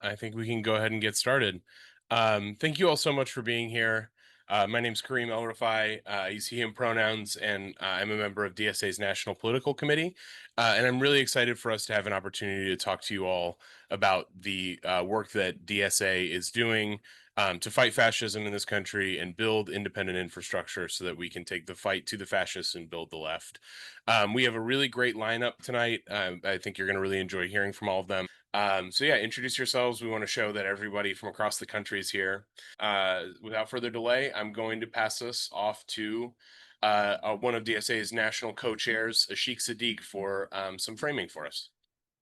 I think we can go ahead and get started. Thank you all so much for being here. My name's Kareem El Rafai. I use he, him pronouns, and I'm a member of DSA's National Political Committee. And I'm really excited for us to have an opportunity to talk to you all about the work that DSA is doing to fight fascism in this country and build independent infrastructure so that we can take the fight to the fascists and build the left. We have a really great lineup tonight. I think you're going to really enjoy hearing from all of them. So yeah, introduce yourselves. We want to show that everybody from across the country is here. Without further delay, I'm going to pass this off to one of DSA's national co-chairs, Ashik Sadiq, for some framing for us.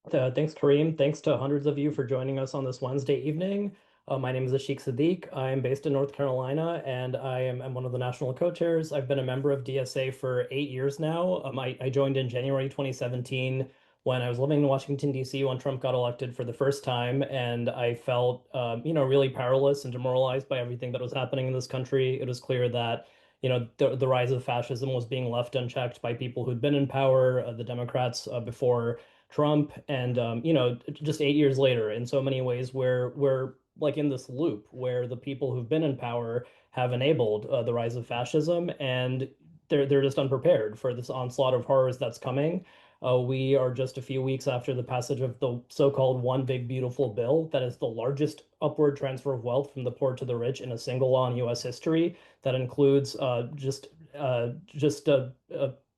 Thanks, Kareem. Thanks to hundreds of you for joining us on this Wednesday evening. My name is Ashik Sadiq. I'm based in North Carolina, and I'm one of the national co-chairs. I've been a member of DSA for 8 years now. I joined in January 2017 when I was living in Washington, D.C. when Trump got elected for the first time, and I felt, really powerless and demoralized by everything that was happening in this country. It was clear that the rise of fascism was being left unchecked by people who'd been in power, the Democrats before Trump, and just 8 years later, in so many ways, where we're like in this loop where the people who've been in power have enabled the rise of fascism, and they're just unprepared for this onslaught of horrors that's coming. We are just a few weeks after the passage of the so-called One Big Beautiful Bill, that is the largest upward transfer of wealth from the poor to the rich in a single law in U.S. history. That includes just a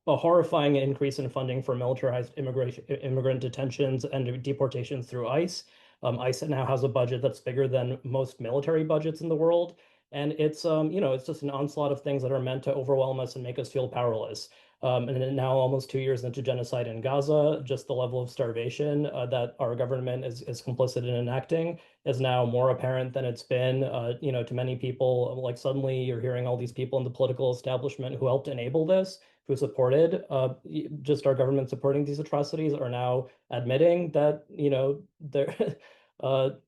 horrifying increase in funding for militarized immigrant detentions and deportations through ICE. ICE now has a budget that's bigger than most military budgets in the world. And it's just an onslaught of things that are meant to overwhelm us and make us feel powerless. And then now, almost 2 years into genocide in Gaza, just the level of starvation that our government is complicit in enacting is now more apparent than it's been, to many people. Like suddenly you're hearing all these people in the political establishment who helped enable this, who supported just our government supporting these atrocities, are now admitting that, they're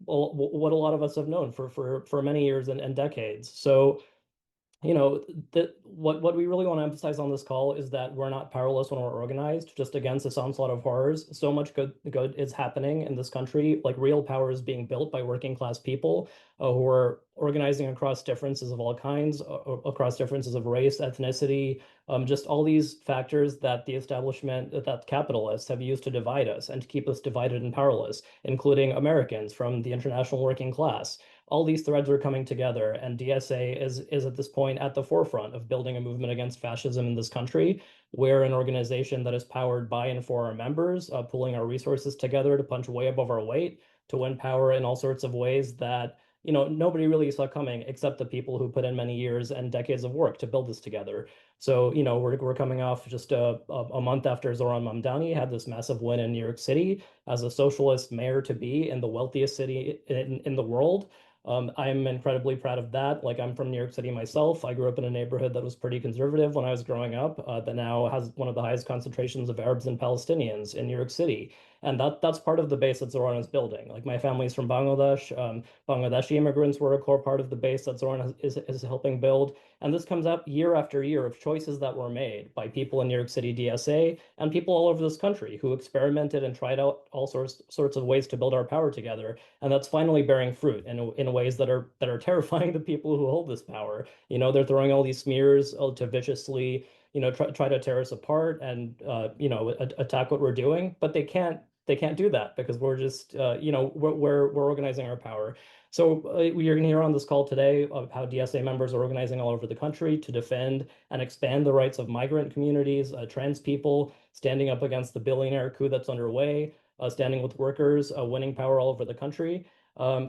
what a lot of us have known for many years and decades. So that what we really want to emphasize on this call is that we're not powerless when we're organized, just against this onslaught of horrors. So much good is happening in this country. Like real power is being built by working class people who are organizing across differences of all kinds, across differences of race, ethnicity, just all these factors that the establishment, that capitalists have used to divide us and to keep us divided and powerless, including Americans from the international working class. All these threads are coming together, and DSA is at this point at the forefront of building a movement against fascism in this country. We're an organization that is powered by and for our members, pulling our resources together to punch way above our weight, to win power in all sorts of ways that nobody really saw coming except the people who put in many years and decades of work to build this together. So, we're coming off just a month after Zoran Mamdani had this massive win in New York City as a socialist mayor to be in the wealthiest city in the world. I'm incredibly proud of that. Like, I'm from New York City myself. I grew up in a neighborhood that was pretty conservative when I was growing up, that now has one of the highest concentrations of Arabs and Palestinians in New York City. And that's part of the base that Zoran is building. Like, my family's from Bangladesh. Bangladeshi immigrants were a core part of the base that Zoran is helping build. And this comes up year after year of choices that were made by people in New York City DSA and people all over this country who experimented and tried out all sorts of ways to build our power together. And that's finally bearing fruit in ways that are terrifying the people who hold this power. They're throwing all these smears to viciously, try to tear us apart and attack what we're doing, but they can't do that because we're just we're organizing our power. So you're going to hear on this call today of how DSA members are organizing all over the country to defend and expand the rights of migrant communities, trans people, standing up against the billionaire coup that's underway, standing with workers, winning power all over the country.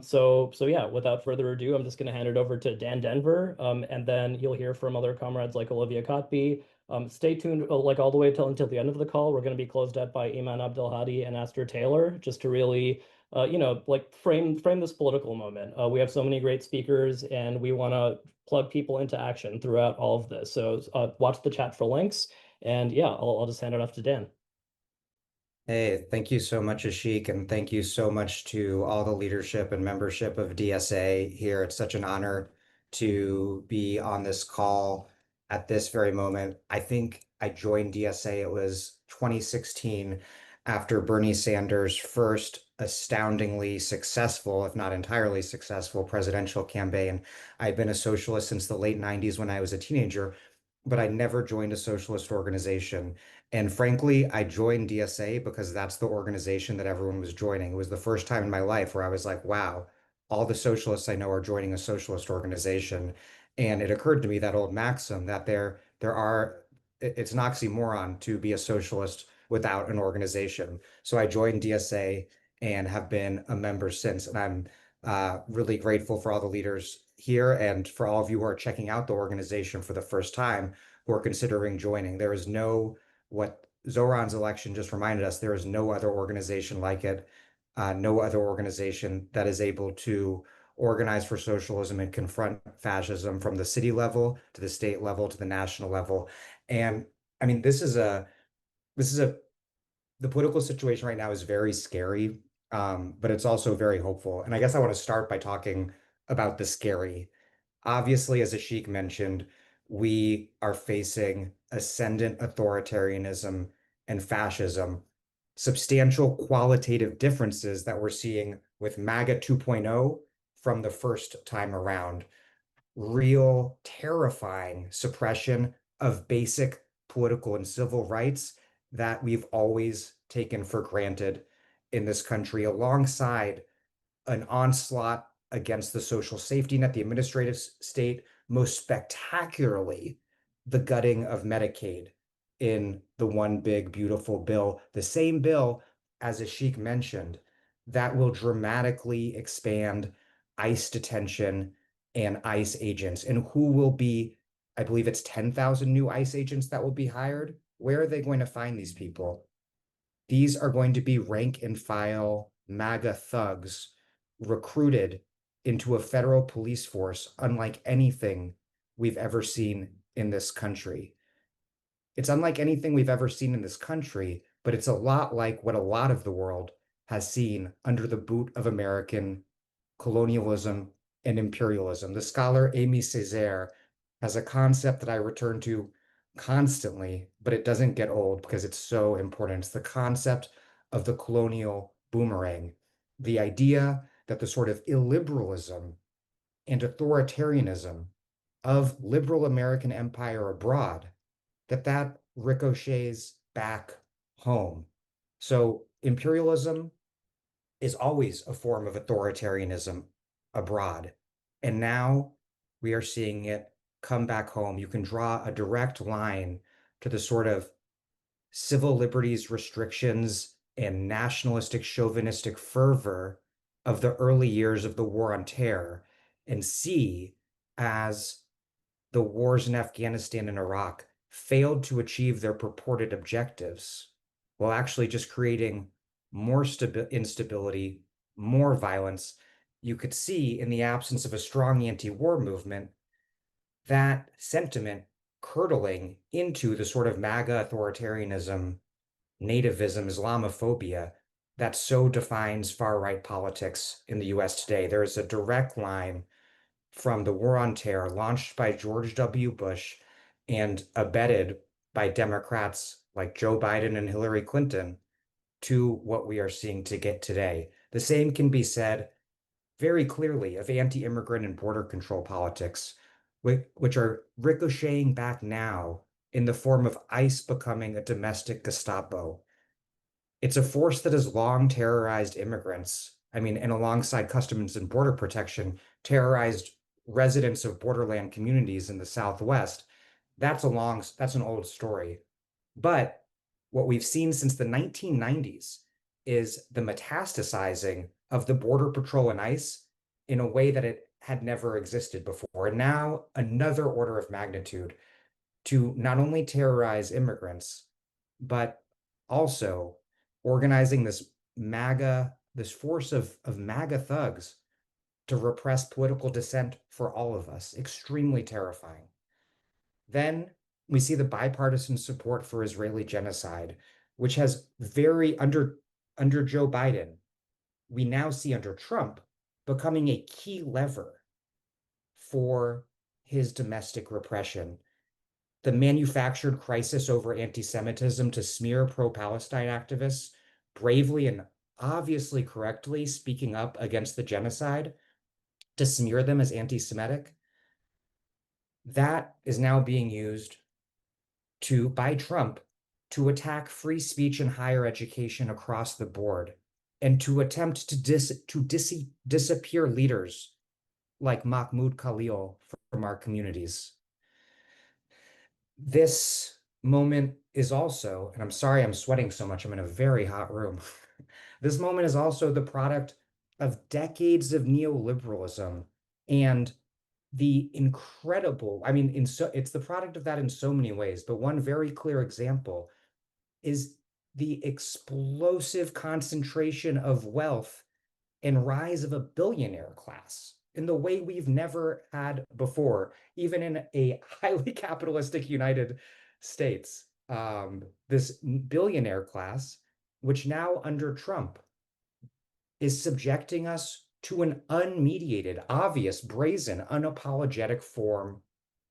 So yeah, without further ado, I'm just going to hand it over to Dan Denver, and then you'll hear from other comrades like Olivia Cotby. Stay tuned, like all the way until the end of the call. We're going to be closed up by Iman Abdelhadi and Aster Taylor, just to really, like frame this political moment. We have so many great speakers, and we want to plug people into action throughout all of this. So watch the chat for links, and yeah, I'll just hand it off to Dan. Hey, thank you so much, Ashik, and thank you so much to all the leadership and membership of DSA here. It's such an honor to be on this call at this very moment. I think I joined DSA, it was 2016, after Bernie Sanders' first astoundingly successful, if not entirely successful, presidential campaign. I'd been a socialist since the late 90s when I was a teenager, but I never joined a socialist organization. And frankly, I joined DSA because that's the organization that everyone was joining. It was the first time in my life where I was like, wow, all the socialists I know are joining a socialist organization. And it occurred to me that old maxim that it's an oxymoron to be a socialist without an organization. So I joined DSA and have been a member since. And I'm really grateful for all the leaders here and for all of you who are checking out the organization for the first time, who are considering joining. There is no, what Zoran's election just reminded us, there is no other organization like it, no other organization that is able to organize for socialism and confront fascism from the city level to the state level to the national level. And I mean, this is a the political situation right now is very scary, but it's also very hopeful. And I guess I want to start by talking about the scary. Obviously, as Ashik mentioned, we are facing ascendant authoritarianism and fascism, substantial qualitative differences that we're seeing with MAGA 2.0 from the first time around, real terrifying suppression of basic political and civil rights that we've always taken for granted in this country, alongside an onslaught against the social safety net, the administrative state, most spectacularly, the gutting of Medicaid in the one big beautiful bill, the same bill, as Ashik mentioned, that will dramatically expand ICE detention and ICE agents. And who will be, I believe it's 10,000 new ICE agents that will be hired. Where are they going to find these people? These are going to be rank and file MAGA thugs recruited into a federal police force unlike anything we've ever seen in this country. It's unlike anything we've ever seen in this country, but it's a lot like what a lot of the world has seen under the boot of American colonialism and imperialism. The scholar Amy Césaire has a concept that I return to constantly, but it doesn't get old because it's so important. It's the concept of the colonial boomerang, the idea that the sort of illiberalism and authoritarianism of liberal American empire abroad, that ricochets back home. So imperialism is always a form of authoritarianism abroad. And now we are seeing it come back home. You can draw a direct line to the sort of civil liberties restrictions and nationalistic chauvinistic fervor of the early years of the War on Terror and see as the wars in Afghanistan and Iraq failed to achieve their purported objectives while actually just creating more instability, more violence. You could see in the absence of a strong anti-war movement that sentiment curdling into the sort of MAGA authoritarianism, nativism, Islamophobia that so defines far-right politics in the US today. There is a direct line from the War on Terror launched by George W. Bush and abetted by Democrats like Joe Biden and Hillary Clinton to what we are seeing to get today. The same can be said very clearly of anti-immigrant and border control politics, which are ricocheting back now in the form of ICE becoming a domestic Gestapo. It's a force that has long terrorized immigrants. I mean, and alongside Customs and Border Protection, terrorized residents of borderland communities in the Southwest. That's an old story. But what we've seen since the 1990s is the metastasizing of the Border Patrol and ICE in a way that it had never existed before. And now another order of magnitude to not only terrorize immigrants, but also organizing this force of MAGA thugs to repress political dissent for all of us. Extremely terrifying. Then we see the bipartisan support for Israeli genocide, which has under Joe Biden, we now see under Trump becoming a key lever for his domestic repression. The manufactured crisis over anti-Semitism to smear pro-Palestine activists bravely and obviously correctly speaking up against the genocide to smear them as anti-Semitic, that is now being used by Trump to attack free speech and higher education across the board and to attempt to disappear leaders like Mahmoud Khalil from our communities. This moment is also, and I'm sorry I'm sweating so much, I'm in a very hot room. This moment is also the product of decades of neoliberalism and the incredible, I mean, it's the product of that in so many ways, but one very clear example is the explosive concentration of wealth and rise of a billionaire class in the way we've never had before, even in a highly capitalistic United States. This billionaire class, which now under Trump is subjecting us to an unmediated, obvious, brazen, unapologetic form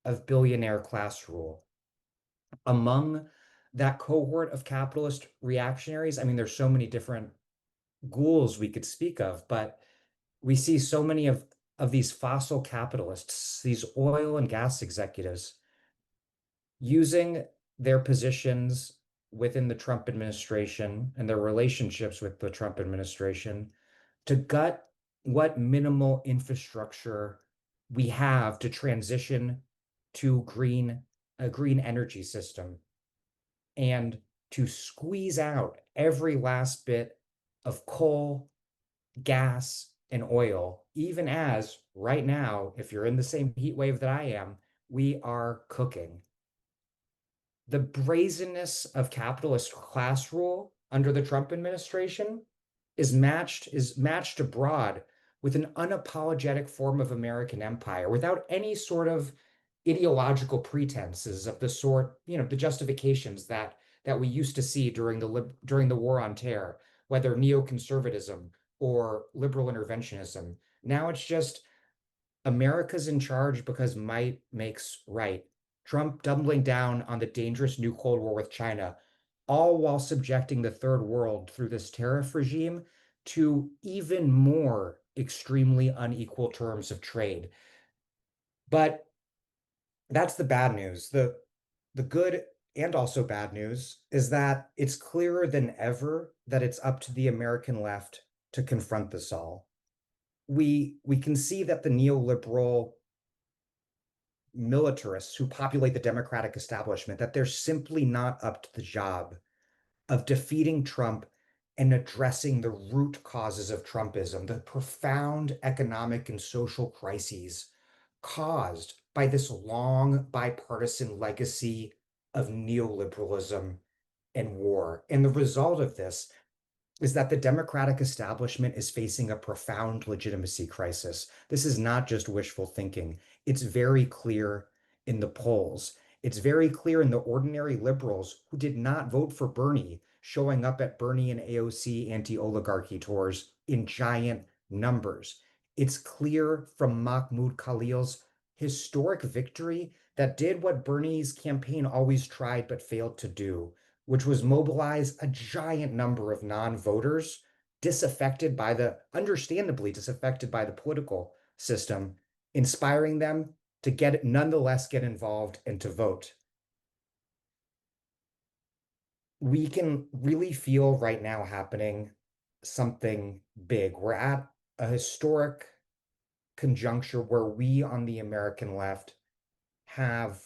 of billionaire class rule. Among that cohort of capitalist reactionaries, I mean, there's so many different ghouls we could speak of, but we see so many of these fossil capitalists, these oil and gas executives, using their positions within the Trump administration and their relationships with the Trump administration to gut what minimal infrastructure we have to transition to a green energy system and to squeeze out every last bit of coal, gas, and oil, even as right now, if you're in the same heat wave that I am, we are cooking. The brazenness of capitalist class rule under the Trump administration is matched abroad with an unapologetic form of American empire without any sort of ideological pretenses of the sort, the justifications that we used to see during the War on Terror, whether neoconservatism or liberal interventionism. Now it's just America's in charge because might makes right. Trump doubling down on the dangerous new Cold War with China, all while subjecting the third world through this tariff regime to even more extremely unequal terms of trade. But that's the bad news. The good and also bad news is that it's clearer than ever that it's up to the American left to confront this all. We can see that the neoliberal militarists who populate the Democratic establishment, that they're simply not up to the job of defeating Trump and addressing the root causes of Trumpism, the profound economic and social crises caused by this long bipartisan legacy of neoliberalism and war. And the result of this is that the Democratic establishment is facing a profound legitimacy crisis. This is not just wishful thinking. It's very clear in the polls. It's very clear in the ordinary liberals who did not vote for Bernie showing up at Bernie and AOC anti-oligarchy tours in giant numbers. It's clear from Mahmoud Khalil's historic victory that did what Bernie's campaign always tried but failed to do, which was mobilize a giant number of non-voters understandably disaffected by the political system, inspiring them to nonetheless get involved and to vote. We can really feel right now happening something big. We're at a historic conjuncture where we on the American left have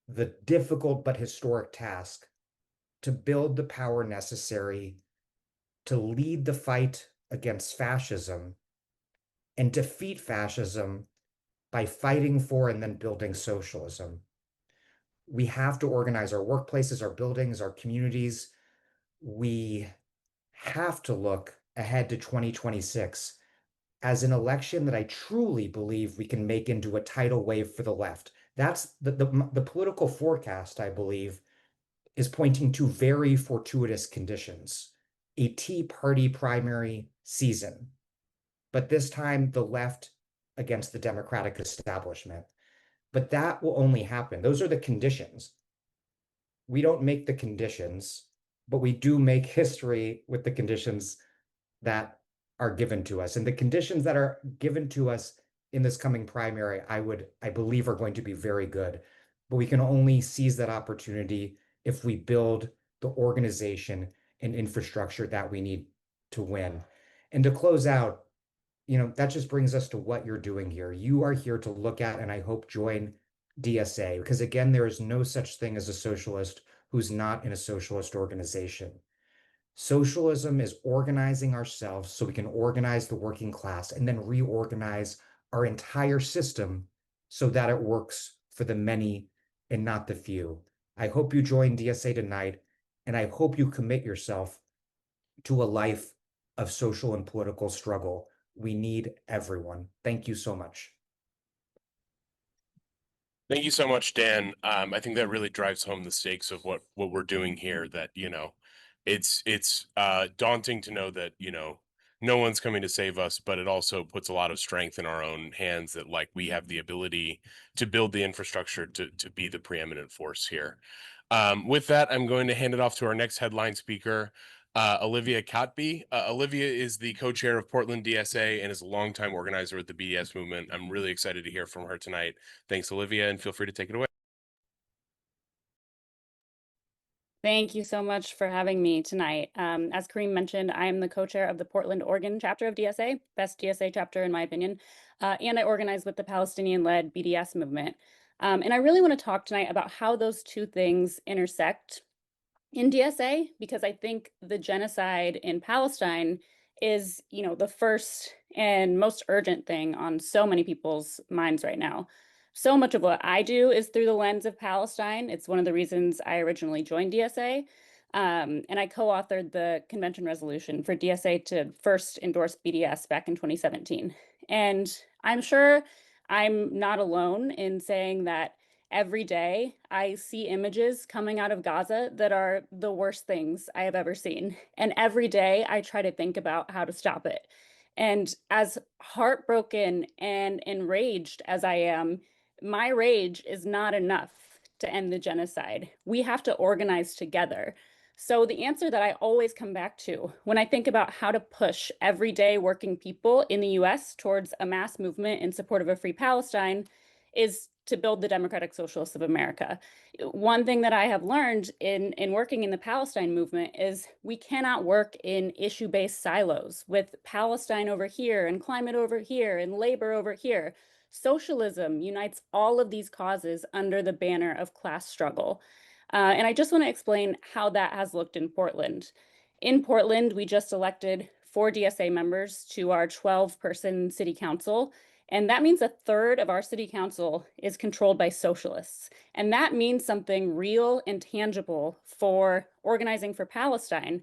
the difficult but historic task to build the power necessary to lead the fight against fascism and defeat fascism by fighting for and then building socialism. We have to organize our workplaces, our buildings, our communities. We have to look ahead to 2026 as an election that I truly believe we can make into a tidal wave for the left. That's the political forecast, I believe, is pointing to very fortuitous conditions. A Tea Party primary season, but this time the left against the Democratic establishment. But that will only happen. Those are the conditions. We don't make the conditions. but we do make history with the conditions that are given to us. And the conditions that are given to us in this coming primary, I believe are going to be very good. But we can only seize that opportunity if we build the organization and infrastructure that we need to win. And to close out, that just brings us to what you're doing here. You are here to look at and I hope join DSA because again, there is no such thing as a socialist who's not in a socialist organization. Socialism is organizing ourselves so we can organize the working class and then reorganize our entire system so that it works for the many and not the few. I hope you join DSA tonight, and I hope you commit yourself to a life of social and political struggle. We need everyone. Thank you so much. Thank you so much, Dan. I think that really drives home the stakes of what we're doing here. That it's daunting to know that no one's coming to save us, but it also puts a lot of strength in our own hands. That like we have the ability to build the infrastructure to be the preeminent force here. With that, I'm going to hand it off to our next headline speaker, Olivia Katby. Olivia is the co-chair of Portland DSA and is a longtime organizer with the BDS movement. I'm really excited to hear from her tonight. Thanks, Olivia, and feel free to take it away. Thank you so much for having me tonight. As Kareem mentioned, I am the co-chair of the Portland, Oregon chapter of DSA, best DSA chapter in my opinion, and I organize with the Palestinian-led BDS movement. And I really want to talk tonight about how those two things intersect in DSA, because I think the genocide in Palestine is, the first and most urgent thing on so many people's minds right now. So much of what I do is through the lens of Palestine. It's one of the reasons I originally joined DSA. And I co-authored the convention resolution for DSA to first endorse BDS back in 2017. And I'm sure I'm not alone in saying that every day I see images coming out of Gaza that are the worst things I have ever seen. And every day I try to think about how to stop it. And as heartbroken and enraged as I am, my rage is not enough to end the genocide. We have to organize together. So the answer that I always come back to when I think about how to push everyday working people in the US towards a mass movement in support of a free Palestine is to build the Democratic Socialists of America. One thing that I have learned in working in the Palestine movement is we cannot work in issue-based silos with Palestine over here and climate over here and labor over here. Socialism unites all of these causes under the banner of class struggle. And I just want to explain how that has looked in Portland. In Portland, we just elected 4 DSA members to our 12-person city council. And that means a third of our city council is controlled by socialists. And that means something real and tangible for organizing for Palestine,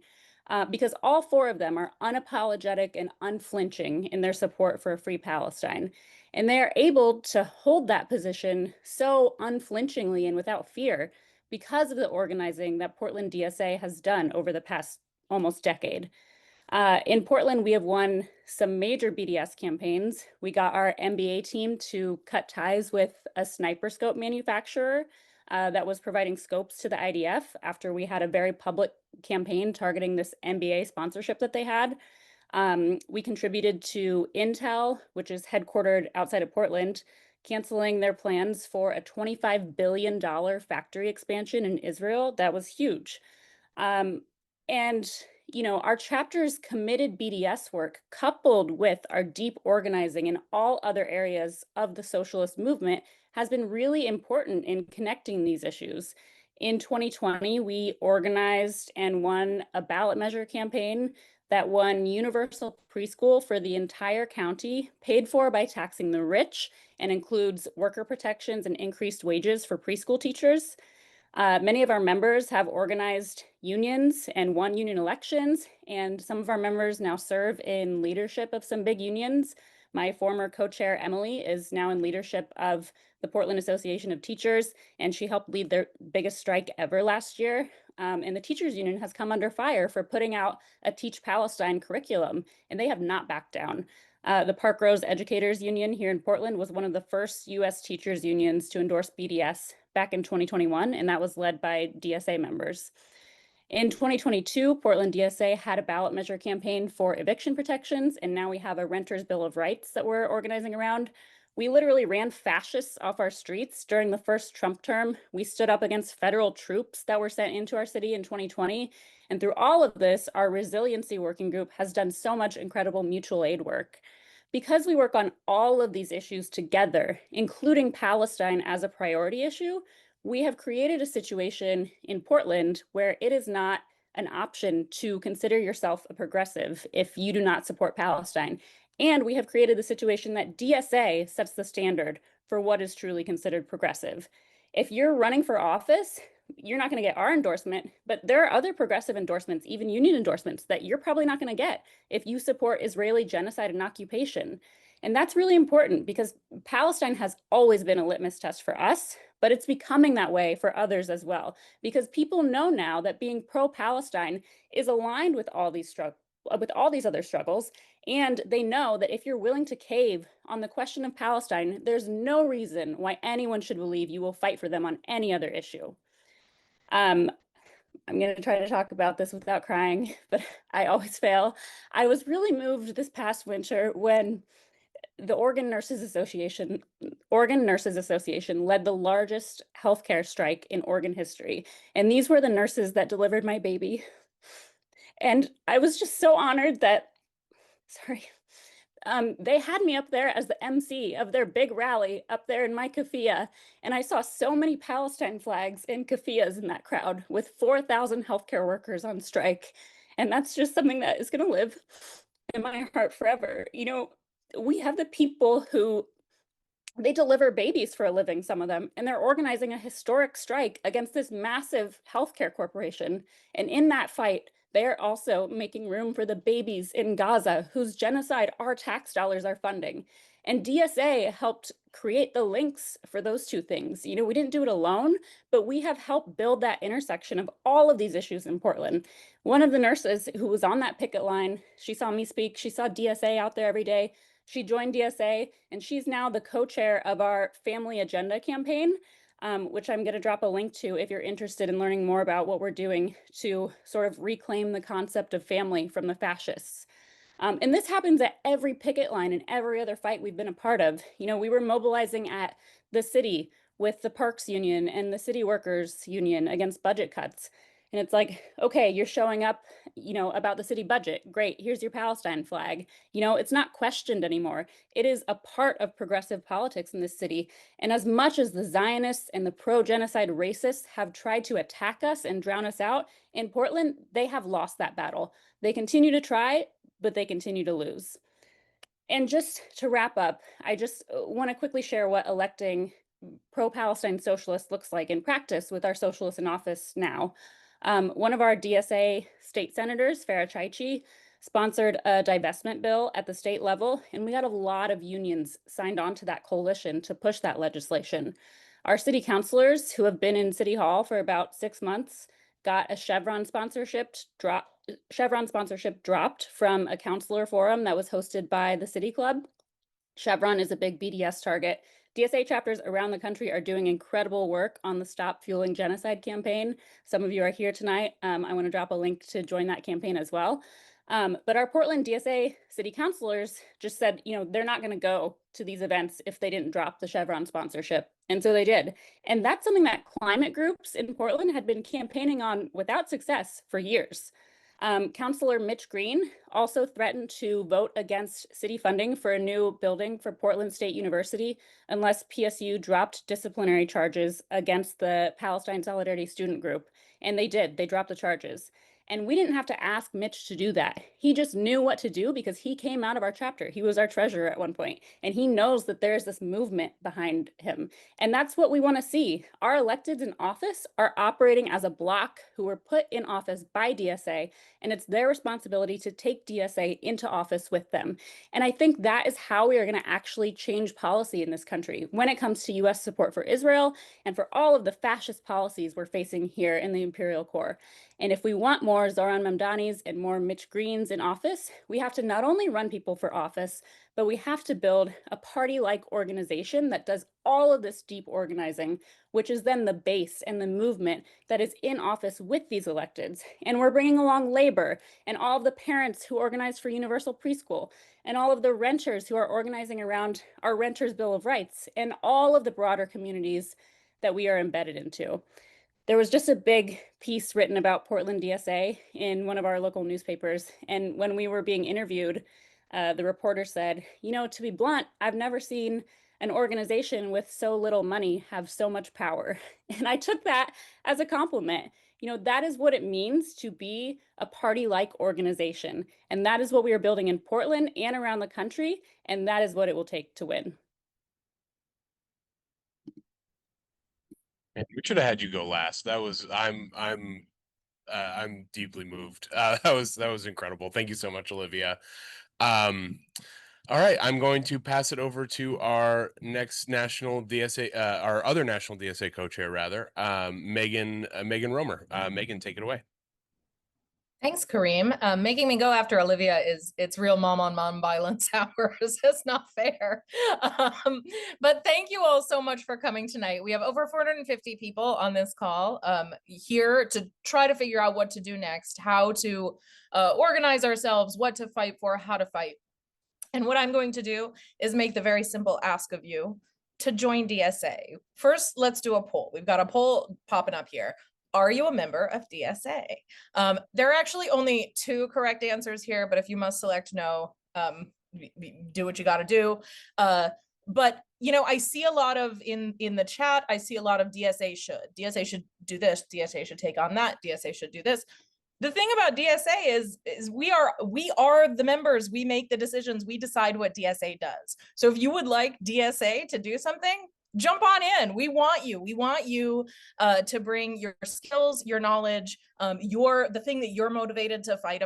because all 4 of them are unapologetic and unflinching in their support for a free Palestine. And they are able to hold that position so unflinchingly and without fear because of the organizing that Portland DSA has done over the past almost decade. In Portland, we have won some major BDS campaigns. We got our MBA team to cut ties with a sniper scope manufacturer that was providing scopes to the IDF after we had a very public campaign targeting this MBA sponsorship that they had. We contributed to Intel, which is headquartered outside of Portland, canceling their plans for a $25 billion factory expansion in Israel. That was huge. And our chapter's committed BDS work, coupled with our deep organizing in all other areas of the socialist movement, has been really important in connecting these issues. In 2020, we organized and won a ballot measure campaign that won universal preschool for the entire county, paid for by taxing the rich, and includes worker protections and increased wages for preschool teachers. Many of our members have organized unions and won union elections, and some of our members now serve in leadership of some big unions. My former co-chair, Emily, is now in leadership of the Portland Association of Teachers, and she helped lead their biggest strike ever last year. And the teachers union has come under fire for putting out a Teach Palestine curriculum, and they have not backed down. The Park Rose Educators Union here in Portland was one of the first US teachers unions to endorse BDS back in 2021, and that was led by DSA members. In 2022, Portland DSA had a ballot measure campaign for eviction protections, and now we have a renters' bill of rights that we're organizing around. We literally ran fascists off our streets during the first Trump term. We stood up against federal troops that were sent into our city in 2020. And through all of this, our resiliency working group has done so much incredible mutual aid work. Because we work on all of these issues together, including Palestine as a priority issue, we have created a situation in Portland where it is not an option to consider yourself a progressive if you do not support Palestine. And we have created the situation that DSA sets the standard for what is truly considered progressive. If you're running for office, you're not going to get our endorsement, but there are other progressive endorsements, even union endorsements, that you're probably not going to get if you support Israeli genocide and occupation. And that's really important because Palestine has always been a litmus test for us, but it's becoming that way for others as well, because people know now that being pro-Palestine is aligned with all these other struggles. And they know that if you're willing to cave on the question of Palestine, there's no reason why anyone should believe you will fight for them on any other issue. I'm going to try to talk about this without crying, but I always fail. I was really moved this past winter when the Oregon Nurses Association led the largest healthcare strike in Oregon history. And these were the nurses that delivered my baby. And I was just so honored that, they had me up there as the MC of their big rally up there in my keffiyeh. And I saw so many Palestine flags and keffiyehs in that crowd with 4,000 healthcare workers on strike. And that's just something that is going to live in my heart forever. You know, we have the people who they deliver babies for a living, some of them, and they're organizing a historic strike against this massive healthcare corporation. And in that fight, they're also making room for the babies in Gaza, whose genocide our tax dollars are funding. And DSA helped create the links for those two things. You know, we didn't do it alone, but we have helped build that intersection of all of these issues in Portland. One of the nurses who was on that picket line, she saw me speak, she saw DSA out there every day. She joined DSA, and she's now the co-chair of our Family Agenda campaign, which I'm going to drop a link to if you're interested in learning more about what we're doing to sort of reclaim the concept of family from the fascists. And this happens at every picket line and every other fight we've been a part of. You know, we were mobilizing at the city with the Parks Union and the City Workers Union against budget cuts. And it's like, okay, you're showing up, you know, about the city budget. Great, here's your Palestine flag. You know, it's not questioned anymore. It is a part of progressive politics in this city. And as much as the Zionists and the pro-genocide racists have tried to attack us and drown us out, in Portland, they have lost that battle. They continue to try, but they continue to lose. And just to wrap up, I just want to quickly share what electing pro-Palestine socialists looks like in practice with our socialists in office now. One of our DSA state senators, Farah Chaichi, sponsored a divestment bill at the state level, and we got a lot of unions signed on to that coalition to push that legislation. Our city councilors, who have been in City Hall for about 6 months, got a Chevron sponsorship dropped from a councilor forum that was hosted by the City Club. Chevron is a big BDS target. DSA chapters around the country are doing incredible work on the Stop Fueling Genocide campaign. Some of you are here tonight. I want to drop a link to join that campaign as well. But our Portland DSA city councilors just said, you know, they're not going to go to these events if they didn't drop the Chevron sponsorship. And so they did. And that's something that climate groups in Portland had been campaigning on without success for years. Councilor Mitch Green also threatened to vote against city funding for a new building for Portland State University unless PSU dropped disciplinary charges against the Palestine Solidarity Student Group. And they did. They dropped the charges. And we didn't have to ask Mitch to do that. He just knew what to do because he came out of our chapter. He was our treasurer at one point, and he knows that there's this movement behind him. And that's what we want to see. Our electeds in office are operating as a bloc who were put in office by DSA, and it's their responsibility to take DSA into office with them. And I think that is how we are going to actually change policy in this country when it comes to US support for Israel and for all of the fascist policies we're facing here in the imperial core. And if we want more Zoran Mamdanis and more Mitch Greens in office, we have to not only run people for office, but we have to build a party-like organization that does all of this deep organizing, which is then the base and the movement that is in office with these electeds. And we're bringing along labor and all of the parents who organize for universal preschool and all of the renters who are organizing around our Renters' Bill of Rights and all of the broader communities that we are embedded into. There was just a big piece written about Portland DSA in one of our local newspapers. And when we were being interviewed, the reporter said, to be blunt, I've never seen an organization with so little money have so much power. And I took that as a compliment. That is what it means to be a party-like organization. And that is what we are building in Portland and around the country. And that is what it will take to win. We should have had you go last. I'm deeply moved. That was incredible. Thank you so much, Olivia. All right, I'm going to pass it over to our next national DSA, our other national DSA co-chair, rather, Megan Romer. Megan, take it away. Thanks, Kareem. Making me go after Olivia it's real mom on mom violence hours. It's not fair. But thank you all so much for coming tonight. We have over 450 people on this call here to try to figure out what to do next, how to organize ourselves, what to fight for, how to fight. And what I'm going to do is make the very simple ask of you to join DSA. First, let's do a poll. We've got a poll popping up here. Are you a member of DSA? There are actually only 2 correct answers here, but if you must select no, do what you got to do. But I see a lot of in the chat, I see a lot of DSA should do this, DSA should take on that, DSA should do this. The thing about DSA is we are the members, we make the decisions, we decide what DSA does. So if you would like DSA to do something, jump on in. We want you to bring your skills, your knowledge, the thing that you're motivated to fight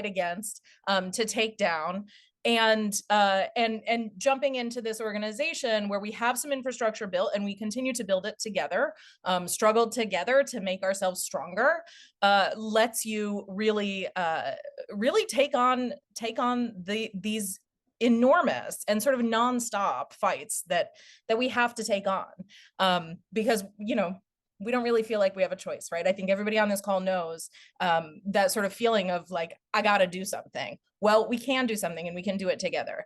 against, to take down. And jumping into this organization where we have some infrastructure built and we continue to build it together, struggled together to make ourselves stronger, lets you really take on these enormous and sort of nonstop fights that we have to take on, because we don't really feel like we have a choice, right? I think everybody on this call knows that sort of feeling of like, I gotta do something. Well, we can do something and we can do it together.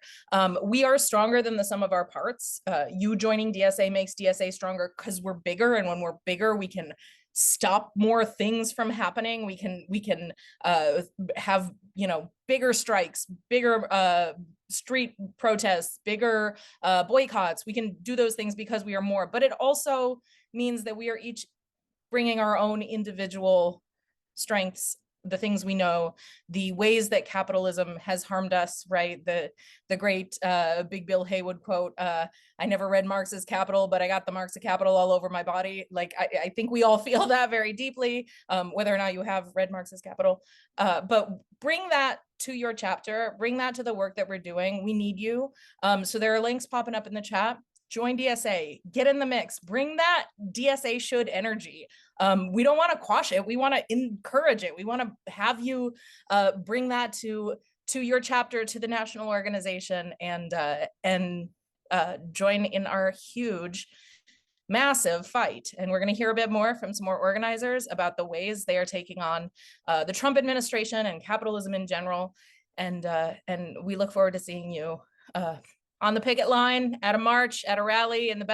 We are stronger than the sum of our parts. You joining DSA makes DSA stronger because we're bigger, and when we're bigger, we can stop more things from happening. We can have bigger strikes, bigger street protests, bigger boycotts. We can do those things because we are more, but it also means that we are each bringing our own individual strengths, the things we know, the ways that capitalism has harmed us, right? The great Big Bill Haywood quote, I never read Marx's Capital, but I got the Marx of Capital all over my body. Like, I think we all feel that very deeply, whether or not you have read Marx's Capital. But bring that to your chapter, bring that to the work that we're doing. We need you. So there are links popping up in the chat. Join DSA, get in the mix, bring that DSA should energy. We don't want to quash it. We want to encourage it. We want to have you bring that to your chapter, to the national organization, and join in our huge, massive fight. And we're going to hear a bit more from some more organizers about the ways they are taking on the Trump administration and capitalism in general. And we look forward to seeing you on the picket line, at a march, at a rally, in the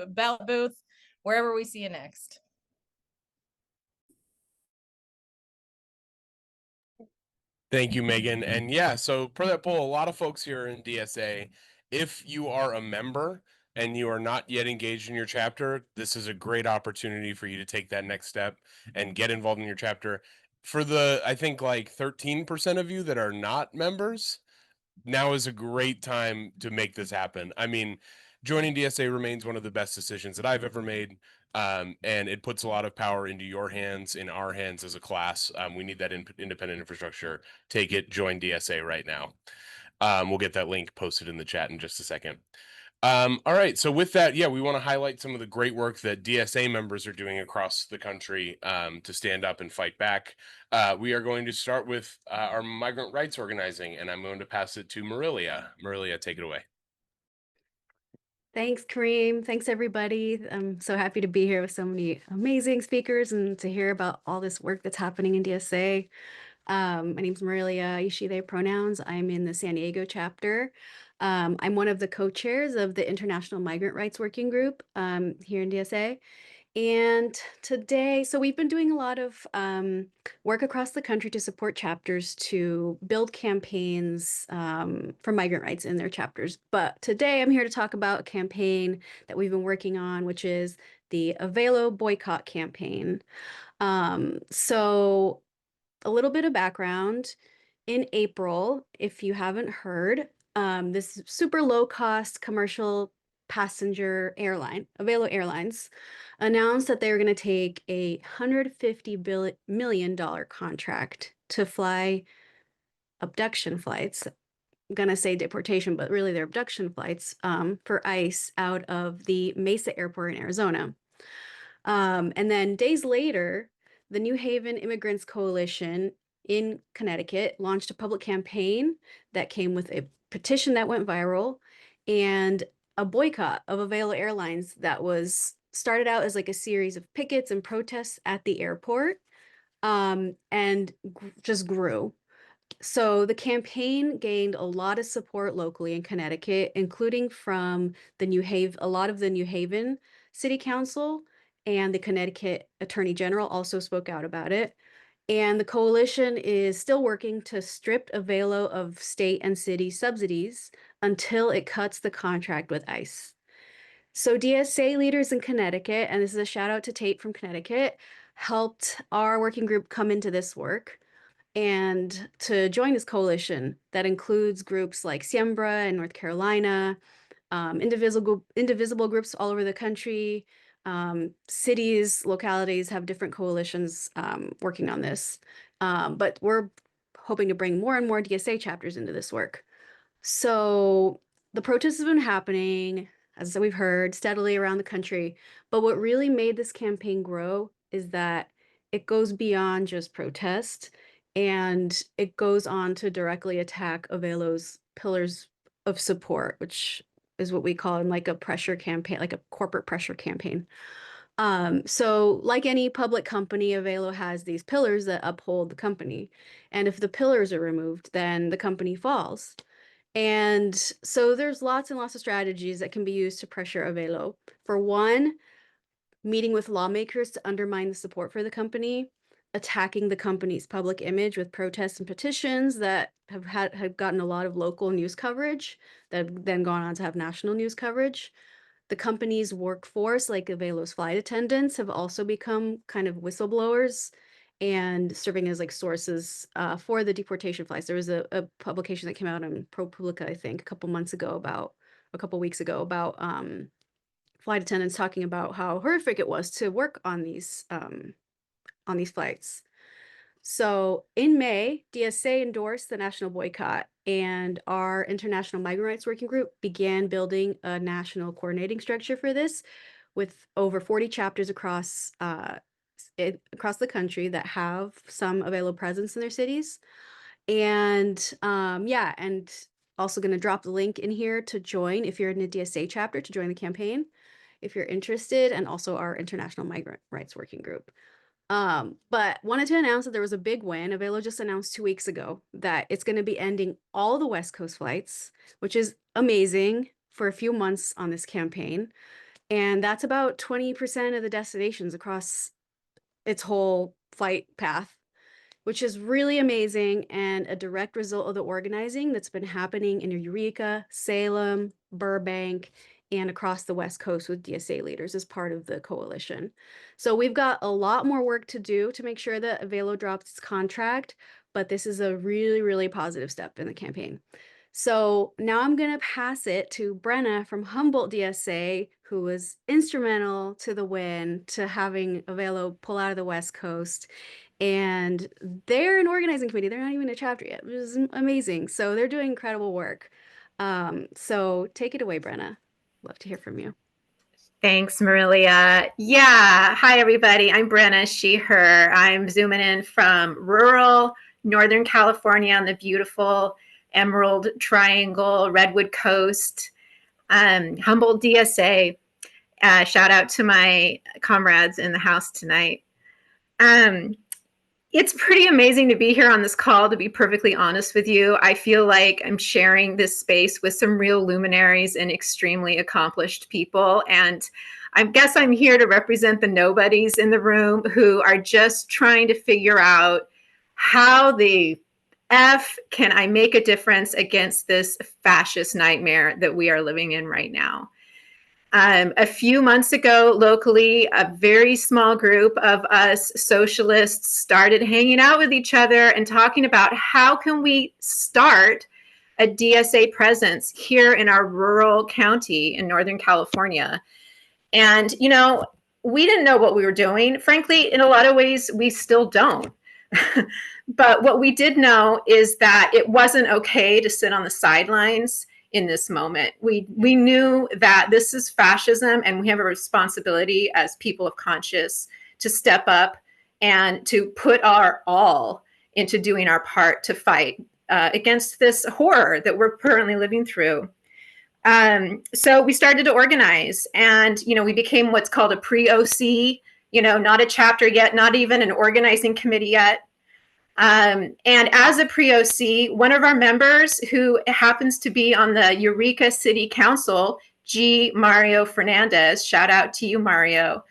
ballot booth, wherever we see you next. Thank you, Megan. And yeah, so per that poll, a lot of folks here in DSA, if you are a member and you are not yet engaged in your chapter, this is a great opportunity for you to take that next step and get involved in your chapter. For the, I think like 13% of you that are not members, now is a great time to make this happen. I mean, joining DSA remains one of the best decisions that I've ever made. And it puts a lot of power into your hands, in our hands as a class. We need that independent infrastructure. Take it, join DSA right now. We'll get that link posted in the chat in just a second. All right. So with that, yeah, we want to highlight some of the great work that DSA members are doing across the country to stand up and fight back. We are going to start with our migrant rights organizing, and I'm going to pass it to Marilia. Marilia, take it away. Thanks, Kareem. Thanks, everybody. I'm so happy to be here with so many amazing speakers and to hear about all this work that's happening in DSA. My name's Marilia, she, they pronouns. I'm in the San Diego chapter. I'm one of the co-chairs of the International Migrant Rights Working Group here in DSA. And today, so we've been doing a lot of work across the country to support chapters to build campaigns for migrant rights in their chapters. But today I'm here to talk about a campaign that we've been working on, which is the Avelo boycott campaign. So a little bit of background. In April, if you haven't heard, this super low-cost commercial passenger airline, Avelo Airlines, announced that they were going to take a $150 million contract to fly abduction flights. I'm going to say deportation, but really they're abduction flights for ICE out of the Mesa Airport in Arizona. And then days later, the New Haven Immigrants Coalition in Connecticut launched a public campaign that came with a petition that went viral and a boycott of Avelo Airlines that was started out as like a series of pickets and protests at the airport and just grew. So the campaign gained a lot of support locally in Connecticut, including from a lot of the New Haven City Council, and the Connecticut Attorney General also spoke out about it. And the coalition is still working to strip Avelo of state and city subsidies until it cuts the contract with ICE. So DSA leaders in Connecticut, and this is a shout out to Tate from Connecticut, helped our working group come into this work and to join this coalition that includes groups like Siembra in North Carolina, indivisible groups all over the country, cities, localities have different coalitions working on this. But we're hoping to bring more and more DSA chapters into this work. So the protests have been happening, as we've heard, steadily around the country. But what really made this campaign grow is that it goes beyond just protest and it goes on to directly attack Avelo's pillars of support, which is what we call in like a pressure campaign, like a corporate pressure campaign. So like any public company, Avelo has these pillars that uphold the company. And if the pillars are removed, then the company falls. And so there's lots and lots of strategies that can be used to pressure Avelo. For one, meeting with lawmakers to undermine the support for the company, attacking the company's public image with protests and petitions that have gotten a lot of local news coverage that have then gone on to have national news coverage. The company's workforce, like Avelo's flight attendants, have also become kind of whistleblowers and serving as like sources for the deportation flights. There was a publication that came out on ProPublica, I think, a couple weeks ago about flight attendants talking about how horrific it was to work on these flights. So in May, DSA endorsed the national boycott, and our International Migrant Rights Working Group began building a national coordinating structure for this, with over 40 chapters across the country that have some Avelo presence in their cities. And yeah, and also going to drop the link in here to join if you're in a DSA chapter to join the campaign if you're interested, and also our International Migrant Rights Working Group. But wanted to announce that there was a big win. Avelo just announced 2 weeks ago that it's going to be ending all the West Coast flights, which is amazing for a few months on this campaign. And that's about 20% of the destinations across its whole flight path, which is really amazing and a direct result of the organizing that's been happening in Eureka, Salem, Burbank, and across the West Coast with DSA leaders as part of the coalition. So we've got a lot more work to do to make sure that Avelo drops its contract, but this is a really, really positive step in the campaign. So now I'm going to pass it to Brenna from Humboldt DSA, who was instrumental to the win, to having Avelo pull out of the West Coast. And they're an organizing committee. They're not even a chapter yet, which is amazing. So they're doing incredible work. So take it away, Brenna. Love to hear from you. Thanks, Marilia. Yeah. Hi, everybody. I'm Brenna, she, her. I'm zooming in from rural Northern California on the beautiful Emerald Triangle, Redwood Coast, Humboldt DSA. Shout out to my comrades in the house tonight. It's pretty amazing to be here on this call, to be perfectly honest with you. I feel like I'm sharing this space with some real luminaries and extremely accomplished people. And I guess I'm here to represent the nobodies in the room who are just trying to figure out how the F can I make a difference against this fascist nightmare that we are living in right now. A few months ago, locally, a very small group of us socialists started hanging out with each other and talking about how can we start a DSA presence here in our rural county in Northern California. And, you know, we didn't know what we were doing. Frankly, in a lot of ways, we still don't. But what we did know is that it wasn't okay to sit on the sidelines in this moment. We knew that this is fascism, and we have a responsibility as people of conscience to step up and to put our all into doing our part to fight against this horror that we're currently living through. So we started to organize, and, you know, we became what's called a pre-OC, you know, not a chapter yet, not even an organizing committee yet. And as a pre-OC, one of our members, who happens to be on the Eureka City Council, G. Mario Fernandez, shout out to you, Mario,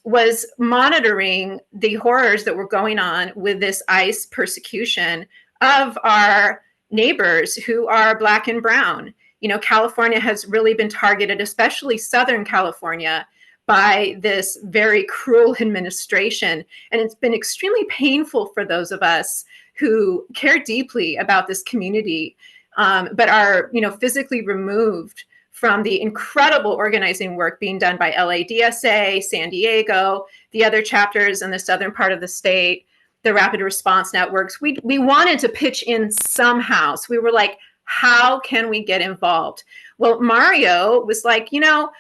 was monitoring the horrors that were going on with this ICE persecution of our neighbors who are Black and brown. You know, California has really been targeted, especially Southern California, by this very cruel administration. And it's been extremely painful for those of us who care deeply about this community, but are, you know, physically removed from the incredible organizing work being done by LADSA, San Diego, the other chapters in the southern part of the state, the rapid response networks. We wanted to pitch in somehow. So we were like, how can we get involved? Well, Mario was like, you know,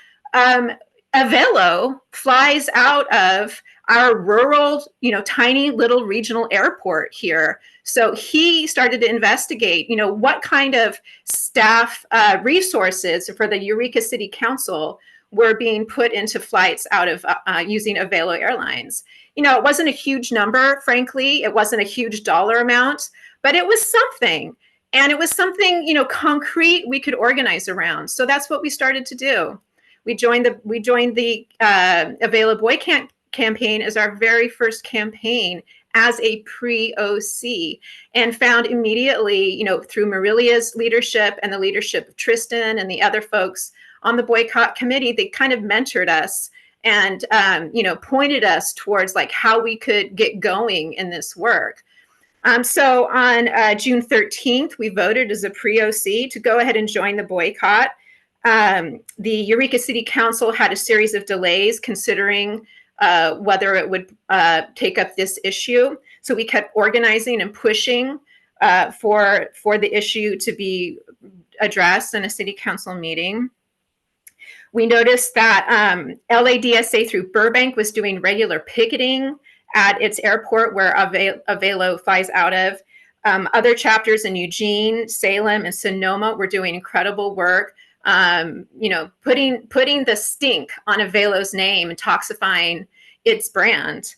Avelo flies out of our rural, you know, tiny little regional airport here. So he started to investigate, you know, what kind of staff resources for the Eureka City Council were being put into flights out of using Avelo Airlines. You know, it wasn't a huge number, frankly. It wasn't a huge dollar amount, but it was something. And it was something, you know, concrete we could organize around. So that's what we started to do. We joined the Avelo Boy campaign as our very first campaign as a pre-OC, and found immediately, you know, through Marilia's leadership and the leadership of Tristan and the other folks on the boycott committee, they kind of mentored us and, you know, pointed us towards like how we could get going in this work. So on June 13th, we voted as a pre-OC to go ahead and join the boycott. The Eureka City Council had a series of delays considering whether it would take up this issue. So we kept organizing and pushing for the issue to be addressed in a city council meeting. We noticed that LADSA through Burbank was doing regular picketing at its airport where Avelo flies out of. Other chapters in Eugene, Salem, and Sonoma were doing incredible work. You know, putting the stink on Avelo's name and toxifying its brand.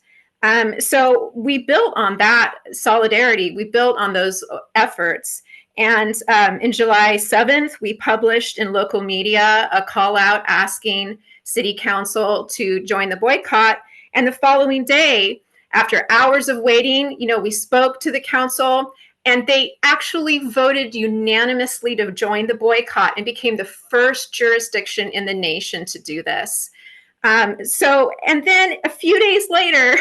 So we built on that solidarity. We built on those efforts. And in July 7th, we published in local media a call out asking City Council to join the boycott. And the following day, after hours of waiting, you know, we spoke to the council, and they actually voted unanimously to join the boycott and became the first jurisdiction in the nation to do this. And then a few days later,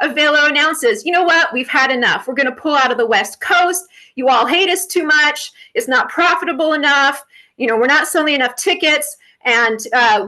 Avelo announces, you know what, we've had enough. We're going to pull out of the West Coast. You all hate us too much. It's not profitable enough. You know, we're not selling enough tickets, and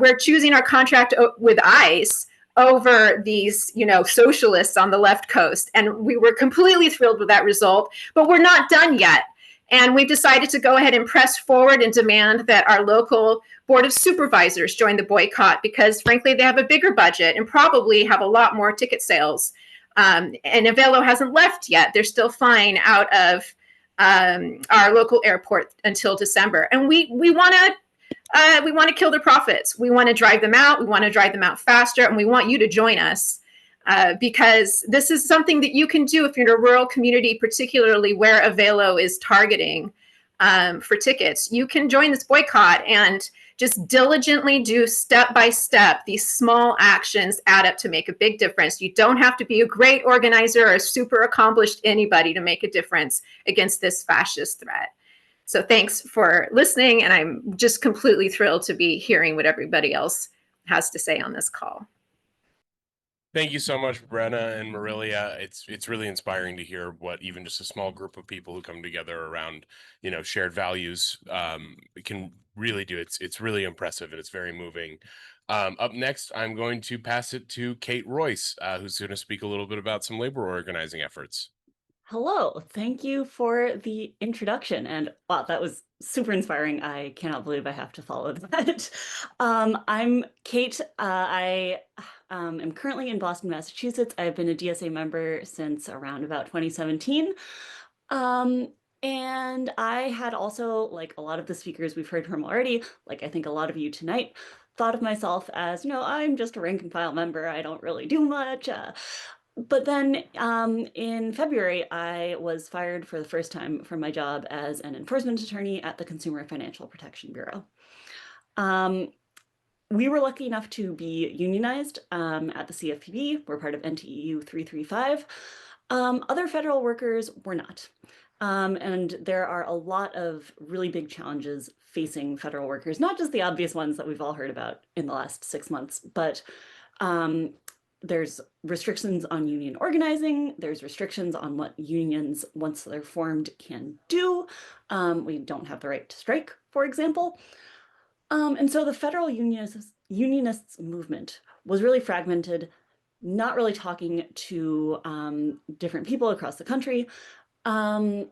we're choosing our contract with ICE over these, you know, socialists on the left coast. And we were completely thrilled with that result, but we're not done yet. And we've decided to go ahead and press forward and demand that our local Board of Supervisors join the boycott because, frankly, they have a bigger budget and probably have a lot more ticket sales. And Avelo hasn't left yet. They're still flying out of our local airport until December. And we want to kill their profits. We want to drive them out. We want to drive them out faster. And we want you to join us. Because this is something that you can do if you're in a rural community, particularly where Avelo is targeting for tickets. You can join this boycott and just diligently do step by step. These small actions add up to make a big difference. You don't have to be a great organizer or a super accomplished anybody to make a difference against this fascist threat. So thanks for listening, and I'm just completely thrilled to be hearing what everybody else has to say on this call. Thank you so much, Brenna and Marilia. It's really inspiring to hear what even just a small group of people who come together around, shared values can really do. It's really impressive and it's very moving. Up next, I'm going to pass it to Kate Royce, who's going to speak a little bit about some labor organizing efforts. Hello, thank you for the introduction. And wow, that was super inspiring. I cannot believe I have to follow that. I'm Kate. I am currently in Boston, Massachusetts. I've been a DSA member since around about 2017. And I had also, like a lot of the speakers we've heard from already, like I think a lot of you tonight, thought of myself as, I'm just a rank and file member. I don't really do much. But then in February, I was fired for the first time from my job as an enforcement attorney at the Consumer Financial Protection Bureau. We were lucky enough to be unionized at the CFPB. We're part of NTEU 335. Other federal workers were not. And there are a lot of really big challenges facing federal workers, not just the obvious ones that we've all heard about in the last 6 months, but there's restrictions on union organizing. There's restrictions on what unions, once they're formed, can do. We don't have the right to strike, for example. And so the federal unionists movement was really fragmented, not really talking to different people across the country, and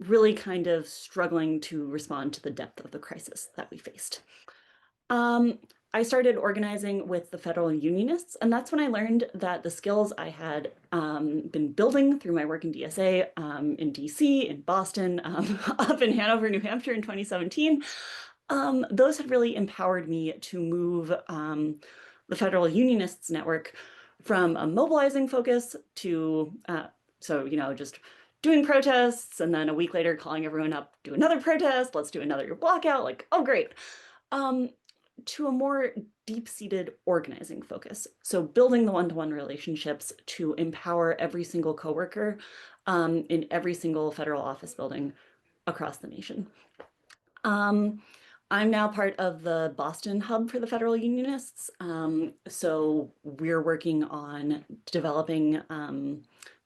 really kind of struggling to respond to the depth of the crisis that we faced. I started organizing with the federal unionists, and that's when I learned that the skills I had been building through my work in DSA in DC, in Boston, up in Hanover, New Hampshire in 2017, those had really empowered me to move the federal unionists network from a mobilizing focus to, just doing protests, and then a week later calling everyone up, do another protest, let's do another blockout, like, oh, great. To a more deep-seated organizing focus. So building the one-to-one relationships to empower every single coworker in every single federal office building across the nation. I'm now part of the Boston hub for the federal unionists. So we're working on developing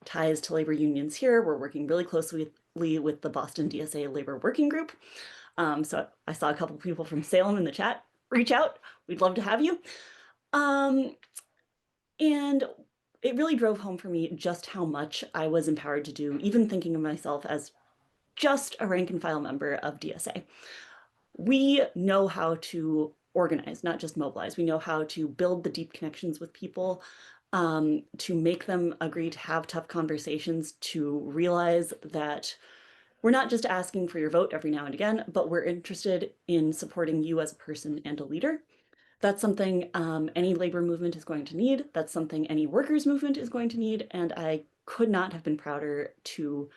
ties to labor unions here. We're working really closely with the Boston DSA Labor Working Group. So I saw a couple of people from Salem in the chat. Reach out, we'd love to have you. And it really drove home for me just how much I was empowered to do, even thinking of myself as just a rank and file member of DSA. We know how to organize, not just mobilize. We know how to build the deep connections with people, to make them agree to have tough conversations, to realize that we're not just asking for your vote every now and again, but we're interested in supporting you as a person and a leader. That's something any labor movement is going to need. That's something any workers movement is going to need. And I could not have been prouder to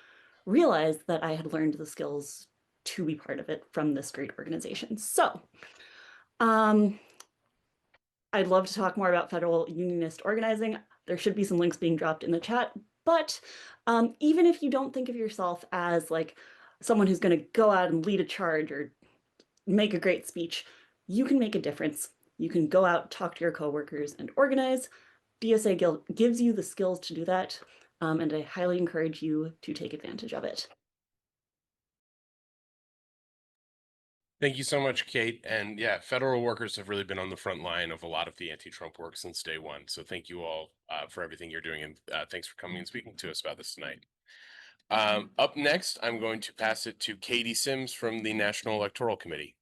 realize that I had learned the skills to be part of it from this great organization. So I'd love to talk more about federal unionist organizing. There should be some links being dropped in the chat. But even if you don't think of yourself as like someone who's going to go out and lead a charge or make a great speech, you can make a difference. You can go out, talk to your coworkers, and organize. DSA gives you the skills to do that, and I highly encourage you to take advantage of it. Thank you so much, Kate. And yeah, federal workers have really been on the front line of a lot of the anti-Trump work since day one. So thank you all for everything you're doing. And thanks for coming and speaking to us about this tonight. Up next, I'm going to pass it to Katie Sims from the National Electoral Committee.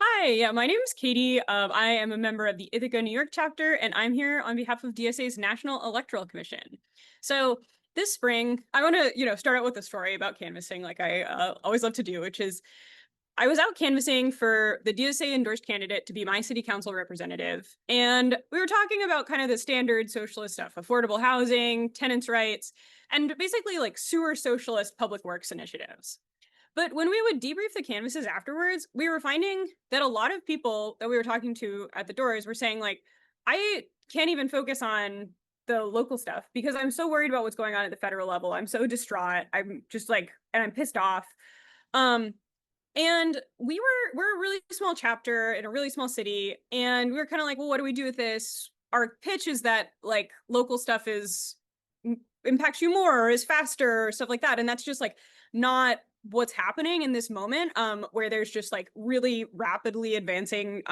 Hi, yeah, my name is Katie. I am a member of the Ithaca, New York chapter, and I'm here on behalf of DSA's National Electoral Commission. So this spring, I want to, start out with a story about canvassing, like I always love to do, which is I was out canvassing for the DSA endorsed candidate to be my city council representative, and we were talking about kind of the standard socialist stuff, affordable housing, tenants' rights, and basically like sewer socialist public works initiatives. But when we would debrief the canvases afterwards, we were finding that a lot of people that we were talking to at the doors were saying, like, I can't even focus on the local stuff because I'm so worried about what's going on at the federal level. I'm so distraught. I'm just like, and I'm pissed off. And we're a really small chapter in a really small city, and we were kind of like, well, what do we do with this? Our pitch is that like local stuff is impacts you more or is faster or stuff like that. And that's just like not what's happening in this moment, where there's just like really rapidly advancing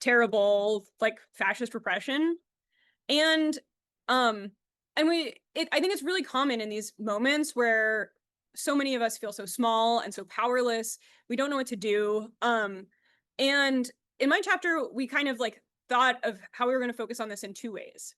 terrible like fascist repression. And I think it's really common in these moments where so many of us feel so small and so powerless. We don't know what to do. And in my chapter, we kind of like thought of how we were going to focus on this in two ways.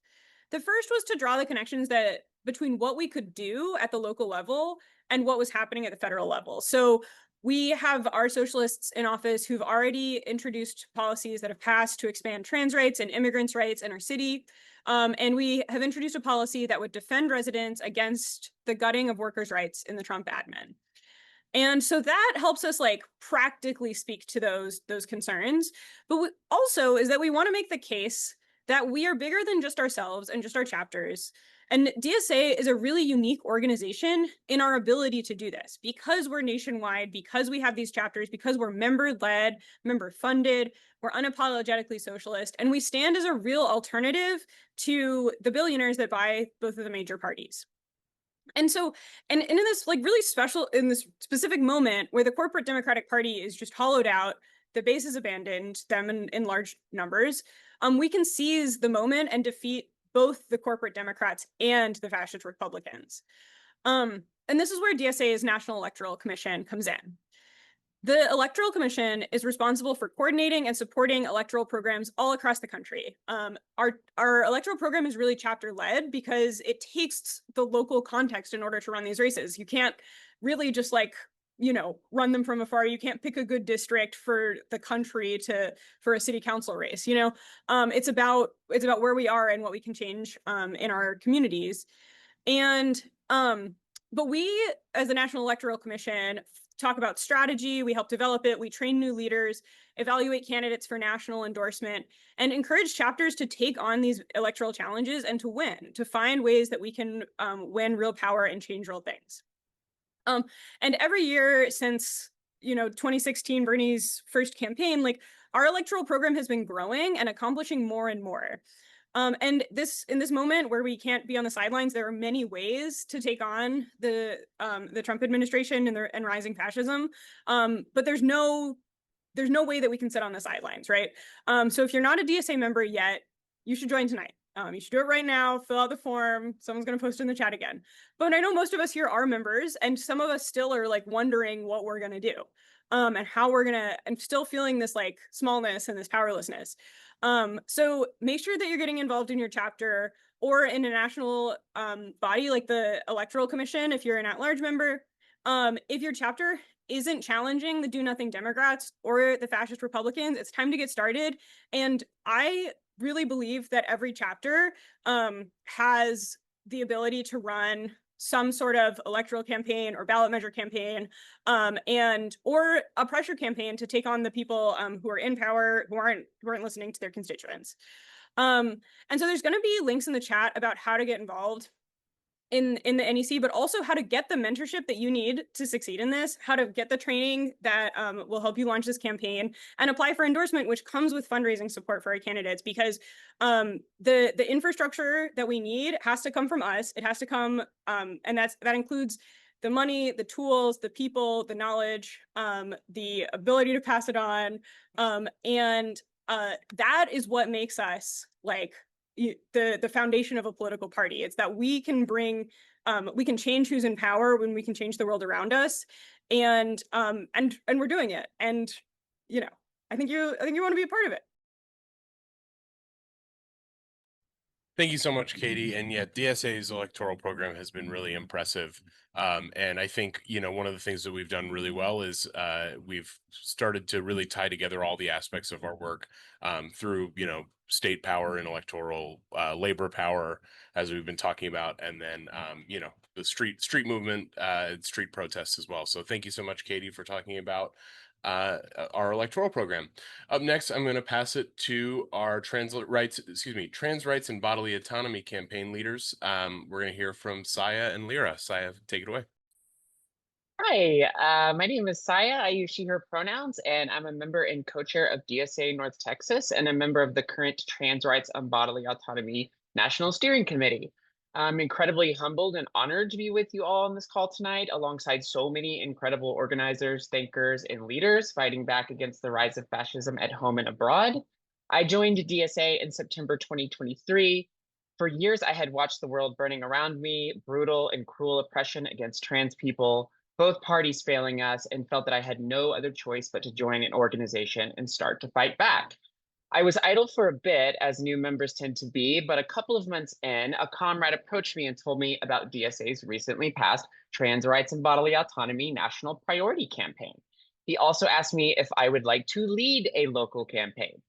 The first was to draw the connections that between what we could do at the local level and what was happening at the federal level. So we have our socialists in office who've already introduced policies that have passed to expand trans rights and immigrants' rights in our city. And we have introduced a policy that would defend residents against the gutting of workers' rights in the Trump admin. And so that helps us like practically speak to those concerns. But also is that we want to make the case that we are bigger than just ourselves and just our chapters. And DSA is a really unique organization in our ability to do this because we're nationwide, because we have these chapters, because we're member-led, member-funded, we're unapologetically socialist, and we stand as a real alternative to the billionaires that buy both of the major parties. And so, and in this like really special, in this specific moment where the corporate Democratic Party is just hollowed out, the base is abandoned, them in large numbers, we can seize the moment and defeat both the corporate Democrats and the fascist Republicans. And this is where DSA's National Electoral Commission comes in. The Electoral Commission is responsible for coordinating and supporting electoral programs all across the country. Our electoral program is really chapter-led because it takes the local context in order to run these races. You can't really just like, run them from afar. You can't pick a good district for the country for a city council race. It's about where we are and what we can change in our communities. And but we, as the National Electoral Commission, talk about strategy, we help develop it, we train new leaders, evaluate candidates for national endorsement, and encourage chapters to take on these electoral challenges and to win, to find ways that we can win real power and change real things. And every year since 2016, Bernie's first campaign, like our electoral program has been growing and accomplishing more and more. And in this moment where we can't be on the sidelines, there are many ways to take on the Trump administration and rising fascism. But there's no way that we can sit on the sidelines, right? So if you're not a DSA member yet, you should join tonight. You should do it right now, fill out the form. Someone's going to post it in the chat again. But I know most of us here are members, and some of us still are like wondering what we're going to do and how we're going to, and still feeling this like smallness and this powerlessness. So make sure that you're getting involved in your chapter or in a national body like the Electoral Commission if you're an at-large member. If your chapter isn't challenging the do-nothing Democrats or the fascist Republicans, it's time to get started. And I really believe that every chapter has the ability to run some sort of electoral campaign or ballot measure campaign or a pressure campaign to take on the people who are in power, who aren't listening to their constituents. And so there's going to be links in the chat about how to get involved in the NEC, but also how to get the mentorship that you need to succeed in this, how to get the training that will help you launch this campaign, and apply for endorsement, which comes with fundraising support for our candidates, because the infrastructure that we need has to come from us. It has to come, and that includes the money, the tools, the people, the knowledge, the ability to pass it on, and that is what makes us like the foundation of a political party. It's that we can we can change who's in power when we can change the world around us, and we're doing it. And I think you want to be a part of it. Thank you so much, Katie. And yeah, DSA's electoral program has been really impressive. And I think, one of the things that we've done really well is we've started to really tie together all the aspects of our work through, state power and electoral labor power, as we've been talking about, and then, the street movement, street protests as well. So thank you so much, Katie, for talking about our electoral program. Up next, I'm going to pass it to our trans rights and bodily autonomy campaign leaders. We're going to hear from Saya and Lyra. Saya, take it away. Hi, my name is Saya. I use she, her pronouns, and I'm a member and co-chair of DSA North Texas and a member of the current Trans Rights and Bodily Autonomy National Steering Committee. I'm incredibly humbled and honored to be with you all on this call tonight, alongside so many incredible organizers, thinkers, and leaders fighting back against the rise of fascism at home and abroad. I joined DSA in September 2023. For years, I had watched the world burning around me, brutal and cruel oppression against trans people, both parties failing us, and felt that I had no other choice but to join an organization and start to fight back. I was idle for a bit, as new members tend to be, but a couple of months in, a comrade approached me and told me about DSA's recently passed Trans Rights and Bodily Autonomy National Priority Campaign. He also asked me if I would like to lead a local campaign.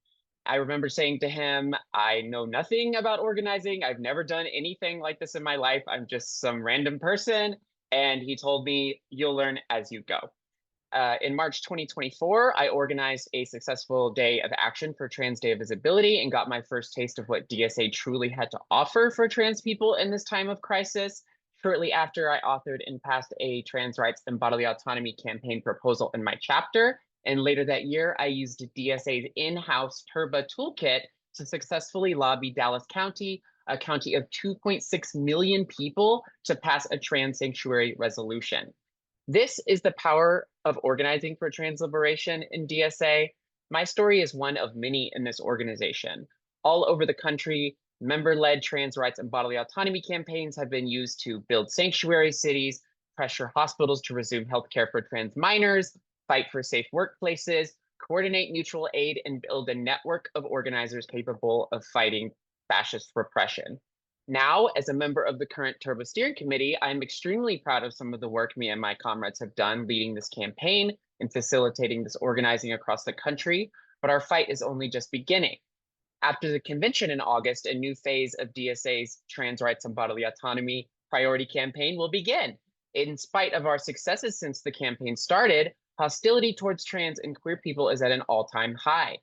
I remember saying to him, I know nothing about organizing. I've never done anything like this in my life. I'm just some random person. And he told me, you'll learn as you go. In March 2024, I organized a successful day of action for Trans Day of Visibility and got my first taste of what DSA truly had to offer for trans people in this time of crisis. Shortly after, I authored and passed a trans rights and bodily autonomy campaign proposal in my chapter. And later that year, I used DSA's in-house TURBA toolkit to successfully lobby Dallas County, a county of 2.6 million people, to pass a trans sanctuary resolution. This is the power of organizing for trans liberation in DSA. My story is one of many in this organization. All over the country, member-led trans rights and bodily autonomy campaigns have been used to build sanctuary cities, pressure hospitals to resume healthcare for trans minors, fight for safe workplaces, coordinate mutual aid, and build a network of organizers capable of fighting fascist repression. Now, as a member of the current Turbo Steering Committee, I'm extremely proud of some of the work me and my comrades have done leading this campaign and facilitating this organizing across the country, but our fight is only just beginning. After the convention in August, a new phase of DSA's Trans Rights and Bodily Autonomy Priority Campaign will begin. In spite of our successes since the campaign started, hostility towards trans and queer people is at an all-time high.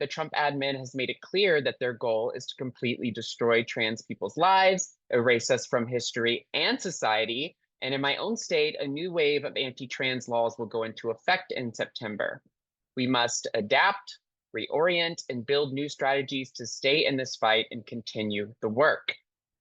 The Trump admin has made it clear that their goal is to completely destroy trans people's lives, erase us from history and society. And in my own state, a new wave of anti-trans laws will go into effect in September. We must adapt, reorient, and build new strategies to stay in this fight and continue the work.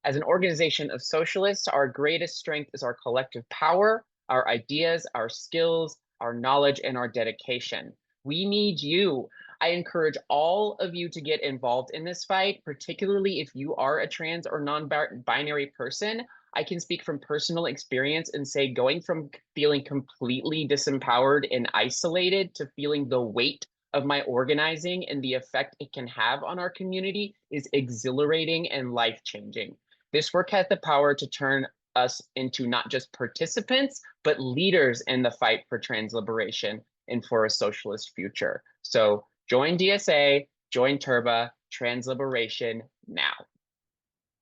As an organization of socialists, our greatest strength is our collective power, our ideas, our skills, our knowledge, and our dedication. We need you. I encourage all of you to get involved in this fight, particularly if you are a trans or non-binary person. I can speak from personal experience and say going from feeling completely disempowered and isolated to feeling the weight of my organizing and the effect it can have on our community is exhilarating and life-changing. This work has the power to turn us into not just participants, but leaders in the fight for trans liberation and for a socialist future. So join DSA, join Turba, trans liberation now.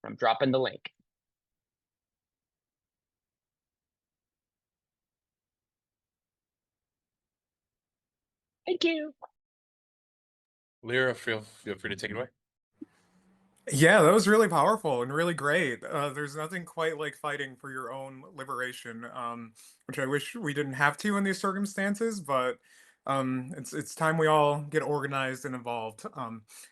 I'm dropping the link. Thank you. Lyra, feel free to take it away. Yeah, that was really powerful and really great. There's nothing quite like fighting for your own liberation, which I wish we didn't have to in these circumstances, but it's time we all get organized and involved.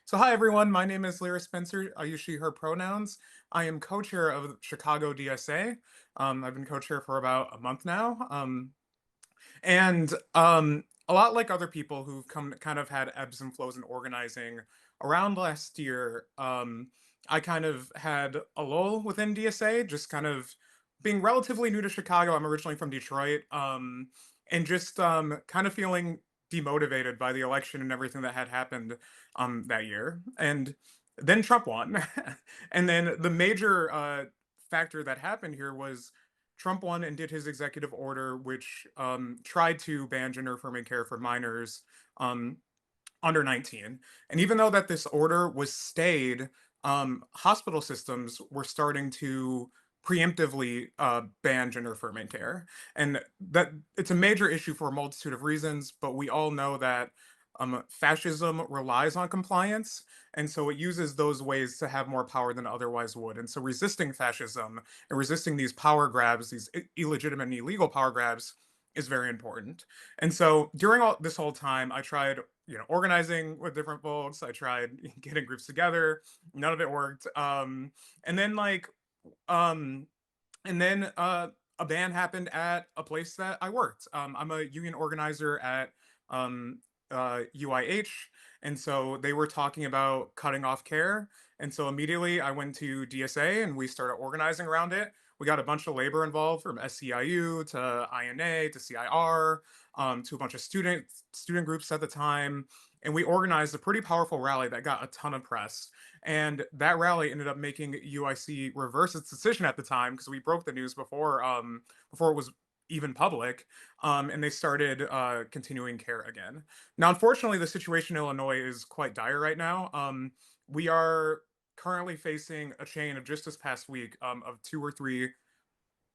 So hi everyone, my name is Lyra Spencer. I use she, her pronouns. I am co-chair of Chicago DSA. I've been co-chair for about a month now. And a lot like other people who've kind of had ebbs and flows in organizing around last year, I kind of had a lull within DSA, just kind of being relatively new to Chicago. I'm originally from Detroit, and just kind of feeling demotivated by the election and everything that had happened that year. And then Trump won. And then the major factor that happened here was Trump won and did his executive order, which tried to ban gender affirming care for minors. Um, Under 19. And even though that this order was stayed, hospital systems were starting to preemptively ban gender affirming care. And that it's a major issue for a multitude of reasons, but we all know that fascism relies on compliance. And so it uses those ways to have more power than it otherwise would. And so resisting fascism and resisting these power grabs, these illegitimate and illegal power grabs, is very important. And so during all this whole time, I tried, organizing with different folks. I tried getting groups together. None of it worked. And then um, and then a ban happened at a place that I worked. I'm a union organizer at um, UIH, and so they were talking about cutting off care. And so immediately I went to DSA and we started organizing around it. We got a bunch of labor involved, from SCIU to INA to CIR, to a bunch of student groups at the time. And we organized a pretty powerful rally that got a ton of press. And that rally ended up making UIC reverse its decision at the time, because we broke the news before it was even public, and they started continuing care again. Now, unfortunately, the situation in Illinois is quite dire right now. We are currently facing a chain of, just this past week, of 2 or 3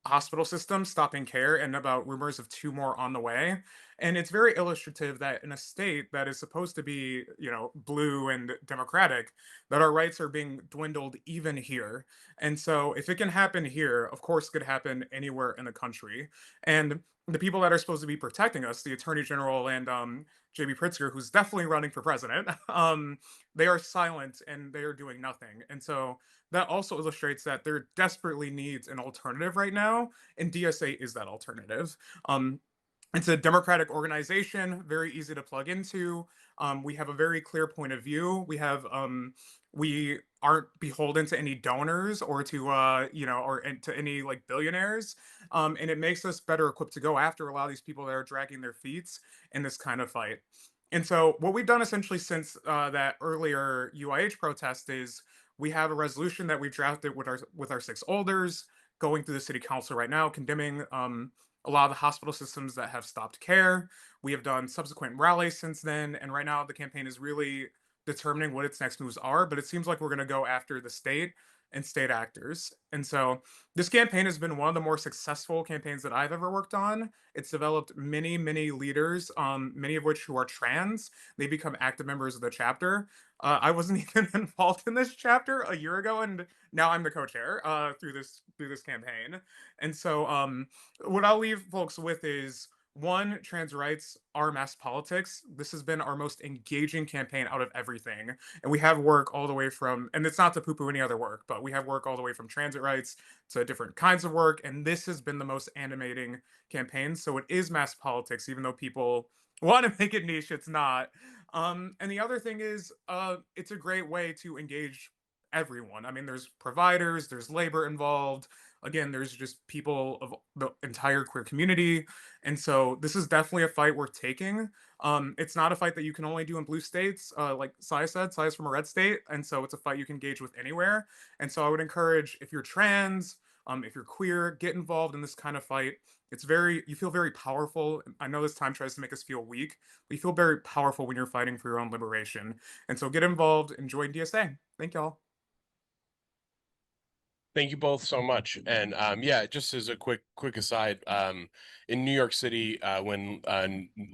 hospital systems stopping care, and about rumors of 2 more on the way. And it's very illustrative that in a state that is supposed to be, blue and democratic, that our rights are being dwindled even here. And so if it can happen here, of course it could happen anywhere in the country. And the people that are supposed to be protecting us, the Attorney General and JB Pritzker, who's definitely running for president, they are silent and they are doing nothing. And so that also illustrates that there desperately needs an alternative right now, and DSA is that alternative. Um, it's a democratic organization, very easy to plug into. We have a very clear point of view. We aren't beholden to any donors or to to any like billionaires, and it makes us better equipped to go after a lot of these people that are dragging their feet in this kind of fight. And so what we've done essentially since that earlier UIH protest is we have a resolution that we've drafted with our 6 alders, going through the city council right now, condemning a lot of the hospital systems that have stopped care. We have done subsequent rallies since then, and right now the campaign is really determining what its next moves are. But it seems like we're going to go after the state and state actors. And so this campaign has been one of the more successful campaigns that I've ever worked on. It's developed many, many leaders, many of which who are trans. They become active members of the chapter. I wasn't even involved in this chapter a year ago, and now I'm the co-chair through this campaign. And so what I'll leave folks with is, one, trans rights are mass politics. This has been our most engaging campaign out of everything. And we have work all the way from, and it's not to poo-poo any other work, but we have work all the way from transit rights to different kinds of work. And this has been the most animating campaign. So it is mass politics, even though people want to make it niche, it's not. And the other thing is, it's a great way to engage everyone. I mean, there's providers, there's labor involved. Again, there's just people of the entire queer community. And so this is definitely a fight worth taking. It's not a fight that you can only do in blue states. Like Sai said, Sai is from a red state. And so it's a fight you can engage with anywhere. And so I would encourage, if you're trans, if you're queer, get involved in this kind of fight. You feel very powerful. I know this time tries to make us feel weak, but you feel very powerful when you're fighting for your own liberation. And so get involved and join DSA. Thank y'all. Thank you both so much. And yeah, just as a quick aside, in New York City, when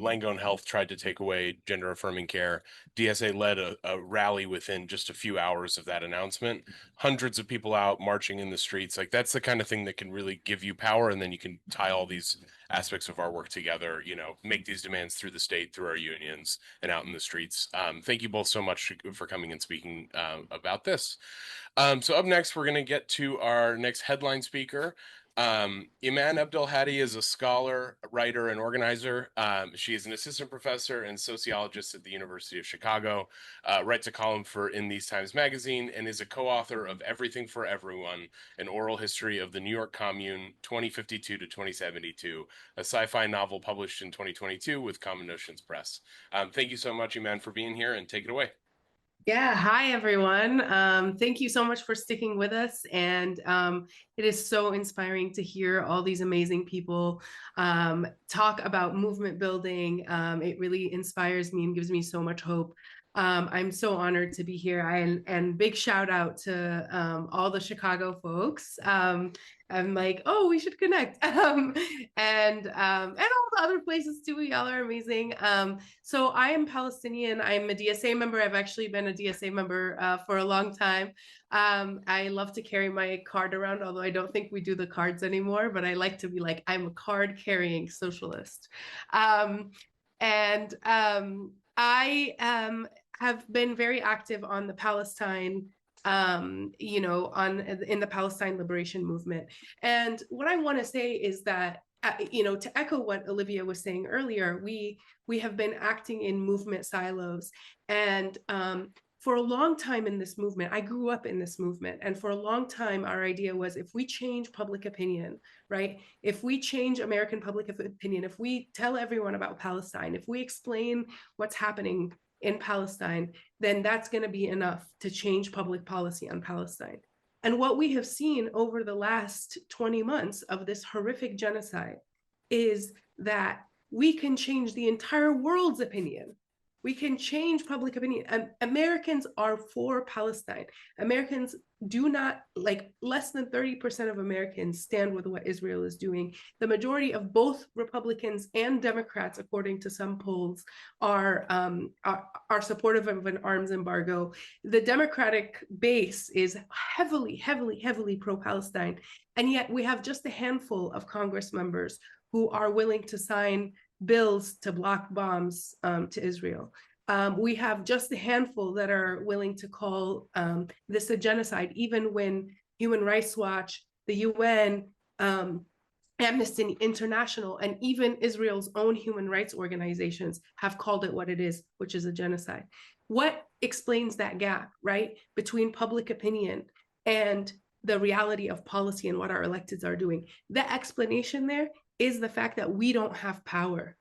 Langone Health tried to take away gender affirming care, DSA led a rally within just a few hours of that announcement. Hundreds of people out marching in the streets. Like, that's the kind of thing that can really give you power, and then you can tie all these aspects of our work together, make these demands through the state, through our unions, and out in the streets. Thank you both so much for coming and speaking about this. So up next, we're going to get to our next headline speaker. Iman Abdelhadi is a scholar, writer, and organizer. She is an assistant professor and sociologist at the University of Chicago, writes a column for In These Times magazine, and is a co-author of Everything for Everyone, an oral history of the New York Commune 2052 to 2072, a sci-fi novel published in 2022 with Common Notions Press. Thank you so much, Iman, for being here, and take it away. Yeah, hi everyone. Thank you so much for sticking with us. And it is so inspiring to hear all these amazing people talk about movement building. It really inspires me and gives me so much hope. I'm so honored to be here. And big shout out to all the Chicago folks. I'm like, oh, we should connect. And all the other places too. Y'all are amazing. So I am Palestinian. I'm a DSA member. I've actually been a DSA member for a long time. I love to carry my card around, although I don't think we do the cards anymore, but I like to be like, I'm a card carrying socialist. I have been very active on the Palestine in the Palestine liberation movement. And what I want to say is that, to echo what Olivia was saying earlier, we have been acting in movement silos. And for a long time in this movement, I grew up in this movement. And for a long time, our idea was if we change public opinion, right? If we change American public opinion, if we tell everyone about Palestine, if we explain what's happening in Palestine, then that's going to be enough to change public policy on Palestine. And what we have seen over the last 20 months of this horrific genocide is that we can change the entire world's opinion. We can change public opinion. Americans are for Palestine. Americans do not, like, less than 30% of Americans stand with what Israel is doing. The majority of both Republicans and Democrats, according to some polls, are supportive of an arms embargo. The Democratic base is heavily pro-Palestine. And yet we have just a handful of Congress members who are willing to sign bills to block bombs to Israel. We have just a handful that are willing to call this a genocide, even when Human Rights Watch, the UN, Amnesty International, and even Israel's own human rights organizations have called it what it is, which is a genocide. What explains that gap, right, between public opinion and the reality of policy and what our electeds are doing? The explanation there is the fact that we don't have power.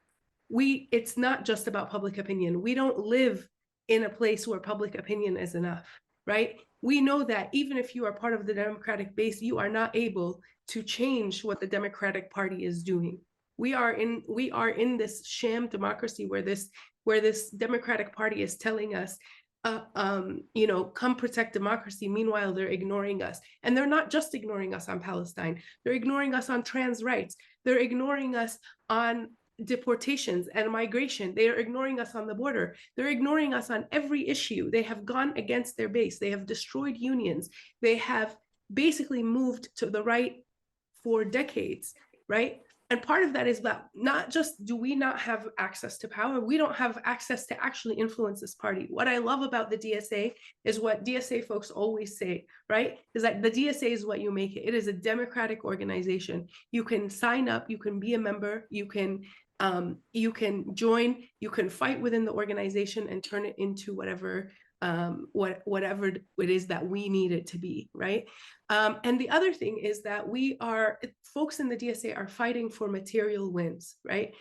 It's not just about public opinion. We don't live in a place where public opinion is enough, right? We know that even if you are part of the Democratic base, you are not able to change what the Democratic Party is doing. We are in this sham democracy where this Democratic Party is telling us, come protect democracy. Meanwhile, they're ignoring us. And they're not just ignoring us on Palestine. They're ignoring us on trans rights. They're ignoring us on deportations and migration. They are ignoring us on the border. They're ignoring us on every issue. They have gone against their base. They have destroyed unions. They have basically moved to the right for decades, right? And part of that is that not just do we not have access to power, we don't have access to actually influence this party. What I love about the DSA is what DSA folks always say, right? Is that the DSA is what you make it. It is a democratic organization. You can sign up, you can be a member, you can join, you can fight within the organization and turn it into whatever whatever it is that we need it to be, right? And the other thing is that folks in the DSA are fighting for material wins, right?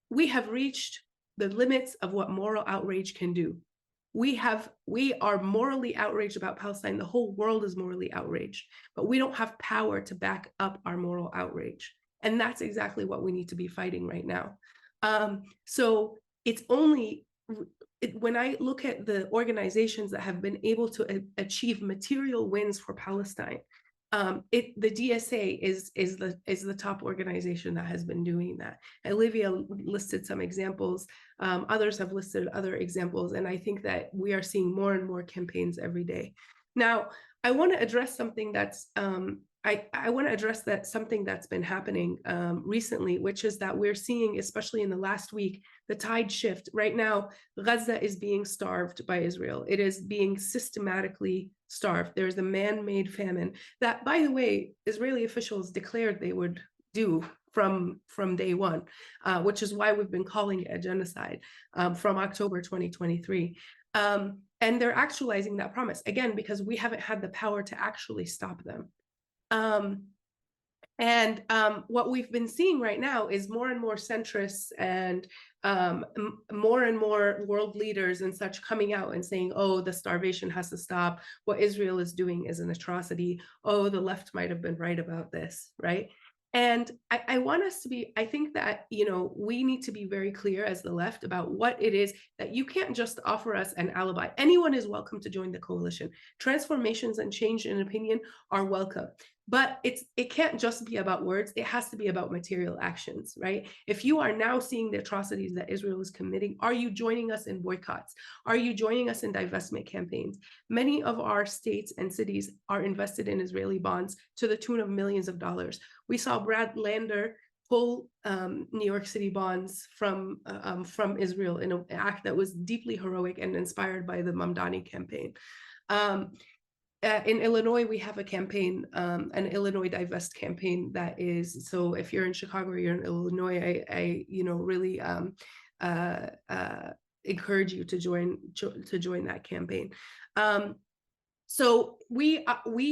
We have reached the limits of what moral outrage can do. We are morally outraged about Palestine. The whole world is morally outraged, but we don't have power to back up our moral outrage. And that's exactly what we need to be fighting right now. So it's only when I look at the organizations that have been able to achieve material wins for Palestine, the DSA is the top organization that has been doing that. Olivia listed some examples. Others have listed other examples, and I think that we are seeing more and more campaigns every day. Now, I want to address something that's something that's been happening recently, which is that we're seeing, especially in the last week, the tide shift. Right now, Gaza is being starved by Israel. It is being systematically starve. There's a man-made famine that, by the way, Israeli officials declared they would do from day one, which is why we've been calling it a genocide from October 2023. And they're actualizing that promise, again, because we haven't had the power to actually stop them. And what we've been seeing right now is more and more centrists and more and more world leaders and such coming out and saying, oh, the starvation has to stop. What Israel is doing is an atrocity. Oh, the left might have been right about this, right? And I want us to be, I think that, you know, we need to be very clear as the left about what it is that you can't just offer us an alibi. Anyone is welcome to join the coalition. Transformations and change in opinion are welcome. But it can't just be about words. It has to be about material actions, right? If you are now seeing the atrocities that Israel is committing, are you joining us in boycotts? Are you joining us in divestment campaigns? Many of our states and cities are invested in Israeli bonds to the tune of millions of dollars. We saw Brad Lander pull New York City bonds from Israel in an act that was deeply heroic and inspired by the Mamdani campaign. In Illinois, we have a campaign, an Illinois Divest campaign that is, so if you're in Chicago or you're in Illinois, I you know, really encourage you to join that campaign. So we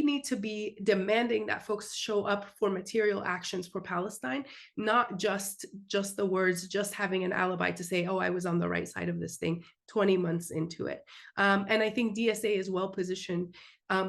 need to be demanding that folks show up for material actions for Palestine, not just the words, just having an alibi to say, oh, I was on the right side of this thing 20 months into it. And I think DSA is well positioned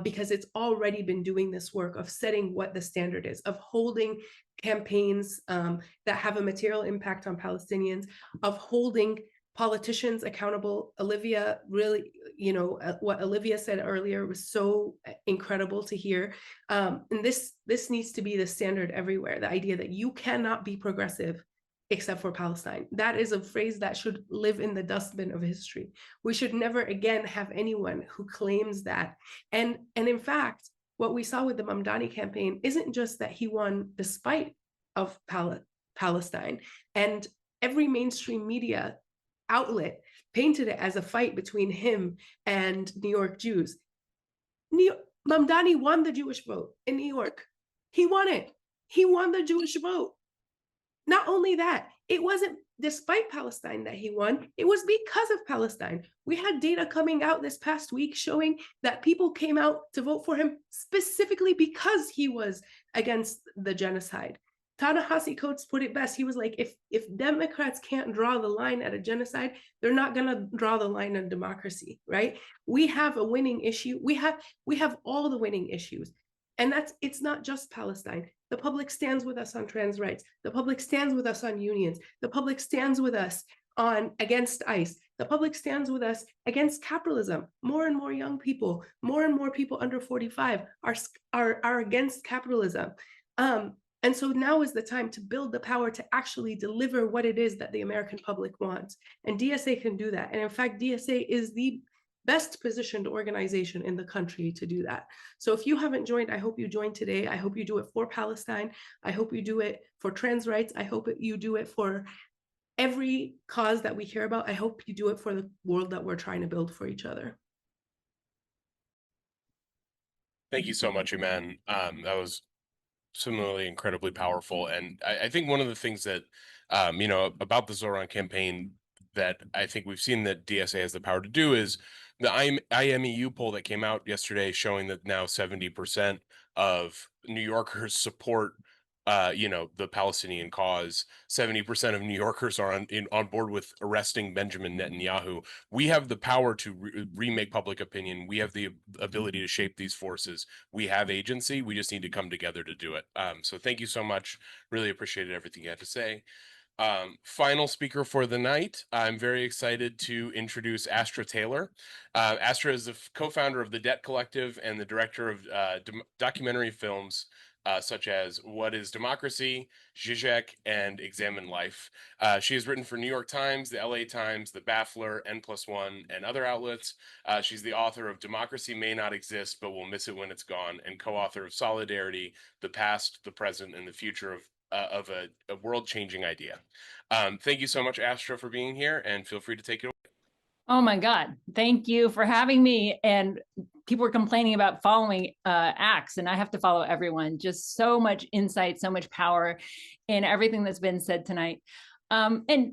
because it's already been doing this work of setting what the standard is, of holding campaigns that have a material impact on Palestinians, of holding politicians accountable. Olivia really, you know, what Olivia said earlier was so incredible to hear. And this needs to be the standard everywhere. The idea that you cannot be progressive except for Palestine. That is a phrase that should live in the dustbin of history. We should never again have anyone who claims that. And in fact, what we saw with the Mamdani campaign isn't just that he won despite of Palestine, and every mainstream media outlet painted it as a fight between him and New York Jews. Mamdani won the Jewish vote in New York. He won it. He won the Jewish vote. Not only that, it wasn't despite Palestine that he won, it was because of Palestine. We had data coming out this past week showing that people came out to vote for him specifically because he was against the genocide. Ta-Nehisi Coates put it best. He was like, if Democrats can't draw the line at a genocide, they're not going to draw the line on democracy, right? We have a winning issue. We have all the winning issues. And it's not just Palestine. The public stands with us on trans rights. The public stands with us on unions. The public stands with us on against ICE. The public stands with us against capitalism. More and more young people, more and more people under 45 are against capitalism. And so now is the time to build the power to actually deliver what it is that the American public wants. And DSA can do that. And in fact, DSA is the best positioned organization in the country to do that. So if you haven't joined, I hope you join today. I hope you do it for Palestine. I hope you do it for trans rights. I hope you do it for every cause that we care about. I hope you do it for the world that we're trying to build for each other. Thank you so much, Iman. That was similarly incredibly powerful. And I think one of the things that, you know, about the Zoran campaign that I think we've seen that DSA has the power to do is the IMEU poll that came out yesterday showing that now 70% of New Yorkers support you know, the Palestinian cause. 70% of New Yorkers are on board with arresting Benjamin Netanyahu. We have the power to remake public opinion. We have the ability to shape these forces. We have agency. We just need to come together to do it. So thank you so much. Really appreciated everything you had to say. Final speaker for the night. I'm very excited to introduce Astra Taylor. Astra is the co-founder of the Debt Collective and the director of documentary films such as What is Democracy, Zizek, and Examine Life. She has written for New York Times, the LA Times, the Baffler, N+1, and other outlets. She's the author of Democracy May Not Exist, But We'll Miss It When It's Gone, and co-author of Solidarity, The Past, the Present, and the Future of a world-changing idea. Thank you so much, Astra, for being here, and feel free to take it away. Oh my God. Thank you for having me. And people were complaining about following acts, and I have to follow everyone. Just so much insight, so much power in everything that's been said tonight. And,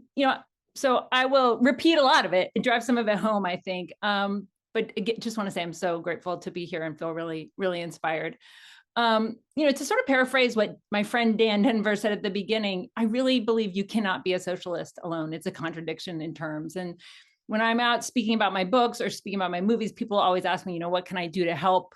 so I will repeat a lot of it and drive some of it home, I think. But again, just want to say I'm so grateful to be here and feel really, really inspired. To sort of paraphrase what my friend Dan Denver said at the beginning, I really believe you cannot be a socialist alone. It's a contradiction in terms. And when I'm out speaking about my books or speaking about my movies, people always ask me, what can I do to help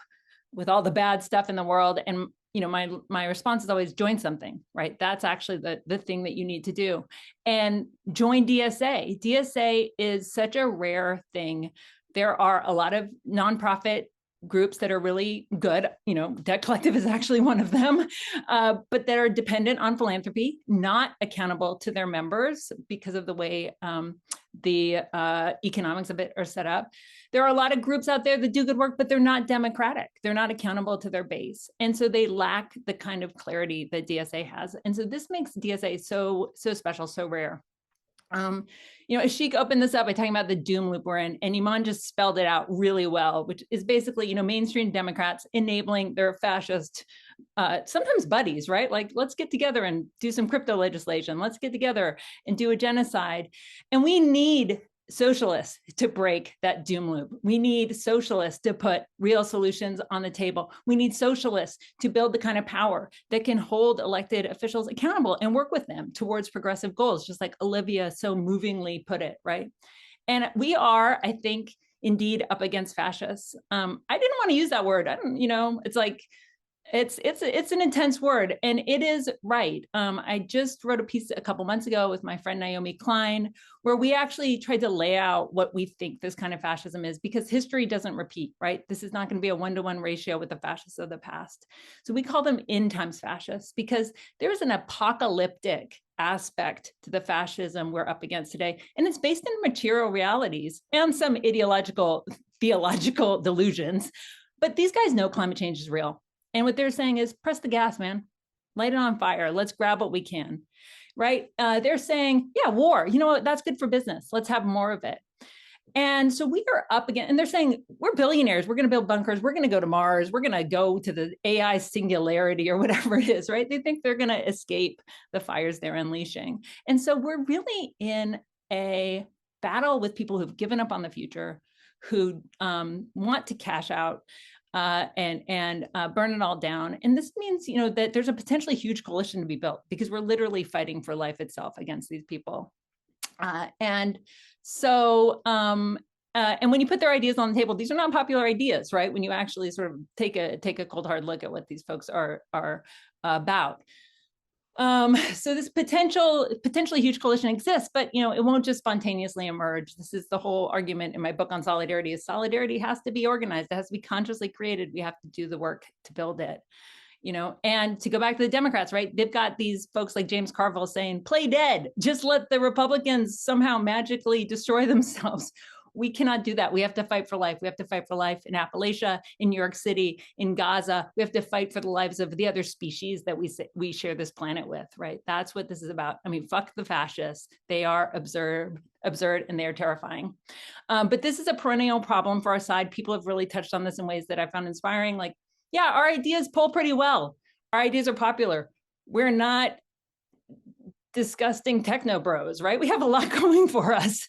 with all the bad stuff in the world? And my response is always join something, right? That's actually the thing that you need to do. And join DSA. DSA is such a rare thing. There are a lot of nonprofit groups that are really good. Debt Collective is actually one of them, but that are dependent on philanthropy, not accountable to their members because of the way the economics of it are set up. There are a lot of groups out there that do good work, but they're not democratic. They're not accountable to their base. And so they lack the kind of clarity that DSA has. And so this makes DSA so special, so rare. Ashik opened this up by talking about the doom loop we're in, and Iman just spelled it out really well, which is basically, mainstream Democrats enabling their fascist, sometimes buddies, right? Like, let's get together and do some crypto legislation. Let's get together and do a genocide. And we need socialists to break that doom loop. We need socialists to put real solutions on the table. We need socialists to build the kind of power that can hold elected officials accountable and work with them towards progressive goals, just like Olivia so movingly put it, right? And we are, I think, indeed up against fascists. I didn't want to use that word. It's like, it's an intense word, and it is right. I just wrote a piece a couple months ago with my friend Naomi Klein, where we actually tried to lay out what we think this kind of fascism is, because history doesn't repeat, right? This is not going to be a 1-to-1 ratio with the fascists of the past. So we call them end times fascists, because there's an apocalyptic aspect to the fascism we're up against today. And it's based in material realities and some ideological, theological delusions. But these guys know climate change is real. And what they're saying is, press the gas, man. Light it on fire. Let's grab what we can, right? They're saying, yeah, war. You know what? That's good for business. Let's have more of it. And so we are up again. And they're saying, we're billionaires. We're going to build bunkers. We're going to go to Mars. We're going to go to the AI singularity or whatever it is, right? They think they're going to escape the fires they're unleashing. And so we're really in a battle with people who've given up on the future, who want to cash out, and burn it all down. And this means, that there's a potentially huge coalition to be built, because we're literally fighting for life itself against these people. And when you put their ideas on the table, these are not popular ideas, right? When you actually sort of take a cold hard look at what these folks are about. So this potentially huge coalition exists, but it won't just spontaneously emerge. This is the whole argument in my book on solidarity: is solidarity has to be organized. It has to be consciously created. We have to do the work to build it. And to go back to the Democrats, right? They've got these folks like James Carville saying, play dead, just let the Republicans somehow magically destroy themselves. We cannot do that. We have to fight for life. We have to fight for life in Appalachia, in New York City, in Gaza. We have to fight for the lives of the other species that we share this planet with, right? That's what this is about. I mean, fuck the fascists. They are absurd, and they are terrifying. But this is a perennial problem for our side. People have really touched on this in ways that I found inspiring. Like, yeah, our ideas poll pretty well. Our ideas are popular. We're not disgusting techno bros, right? We have a lot going for us.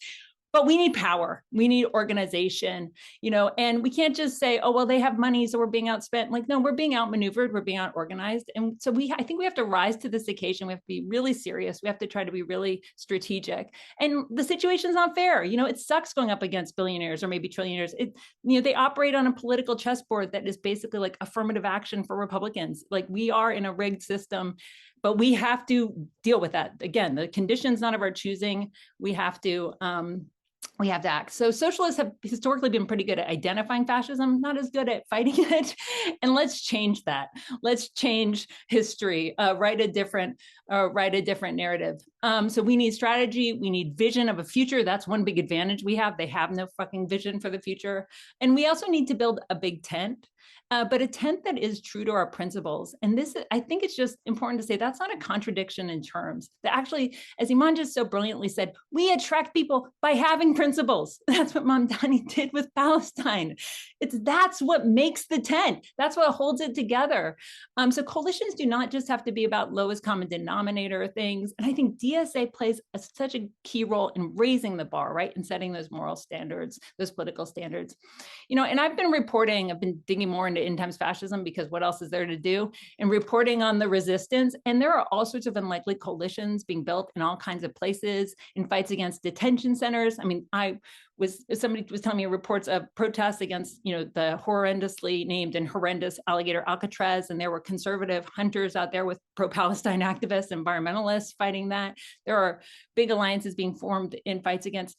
But we need power. We need organization, and we can't just say, oh, well, they have money, so we're being outspent. Like, no, we're being outmaneuvered. We're being outorganized. And so I think we have to rise to this occasion. We have to be really serious. We have to try to be really strategic. And the situation's not fair. It sucks going up against billionaires or maybe trillionaires. They operate on a political chessboard that is basically like affirmative action for Republicans. Like, we are in a rigged system, but we have to deal with that. Again, the conditions not of our choosing. We have to act. So socialists have historically been pretty good at identifying fascism, not as good at fighting it. And let's change that. Let's change history, write a different narrative. So we need strategy. We need vision of a future. That's one big advantage we have. They have no fucking vision for the future. And we also need to build a big tent. but a tent that is true to our principles. And this, I think it's just important to say that's not a contradiction in terms. That actually, as Iman just so brilliantly said, we attract people by having principles. That's what Mamdani did with Palestine. That's what makes the tent. That's what holds it together. So coalitions do not just have to be about lowest common denominator things. And I think DSA plays such a key role in raising the bar, right? And setting those moral standards, those political standards. And I've been digging more into end times fascism because what else is there to do? And reporting on the resistance. And there are all sorts of unlikely coalitions being built in all kinds of places in fights against detention centers. I mean, somebody was telling me reports of protests against, the horrendously named and horrendous alligator Alcatraz. And there were conservative hunters out there with pro-Palestine activists, environmentalists fighting that. There are big alliances being formed in fights against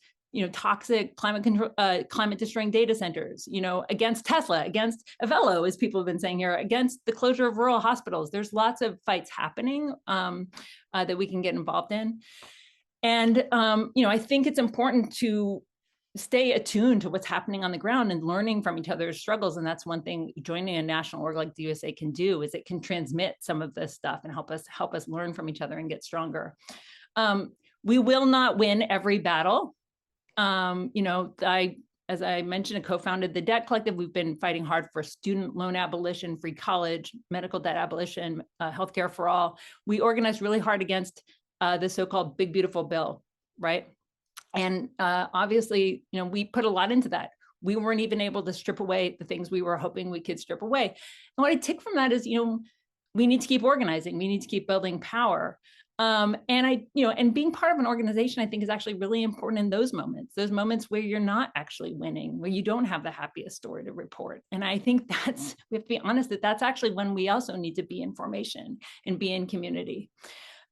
toxic climate destroying data centers, against Tesla, against Avelo, as people have been saying here, against the closure of rural hospitals. There's lots of fights happening that we can get involved in. And, I think it's important to stay attuned to what's happening on the ground and learning from each other's struggles. And that's one thing joining a national org like the USA can do, is it can transmit some of this stuff and help us learn from each other and get stronger. We will not win every battle. As I mentioned, I co-founded the Debt Collective. We've been fighting hard for student loan abolition, free college, medical debt abolition, healthcare for all. We organized really hard against the so-called Big Beautiful Bill, right? And obviously, we put a lot into that. We weren't even able to strip away the things we were hoping we could strip away. And what I take from that is, we need to keep organizing. We need to keep building power. And being part of an organization, I think, is actually really important in those moments where you're not actually winning, where you don't have the happiest story to report. And I think we have to be honest that that's actually when we also need to be in formation and be in community.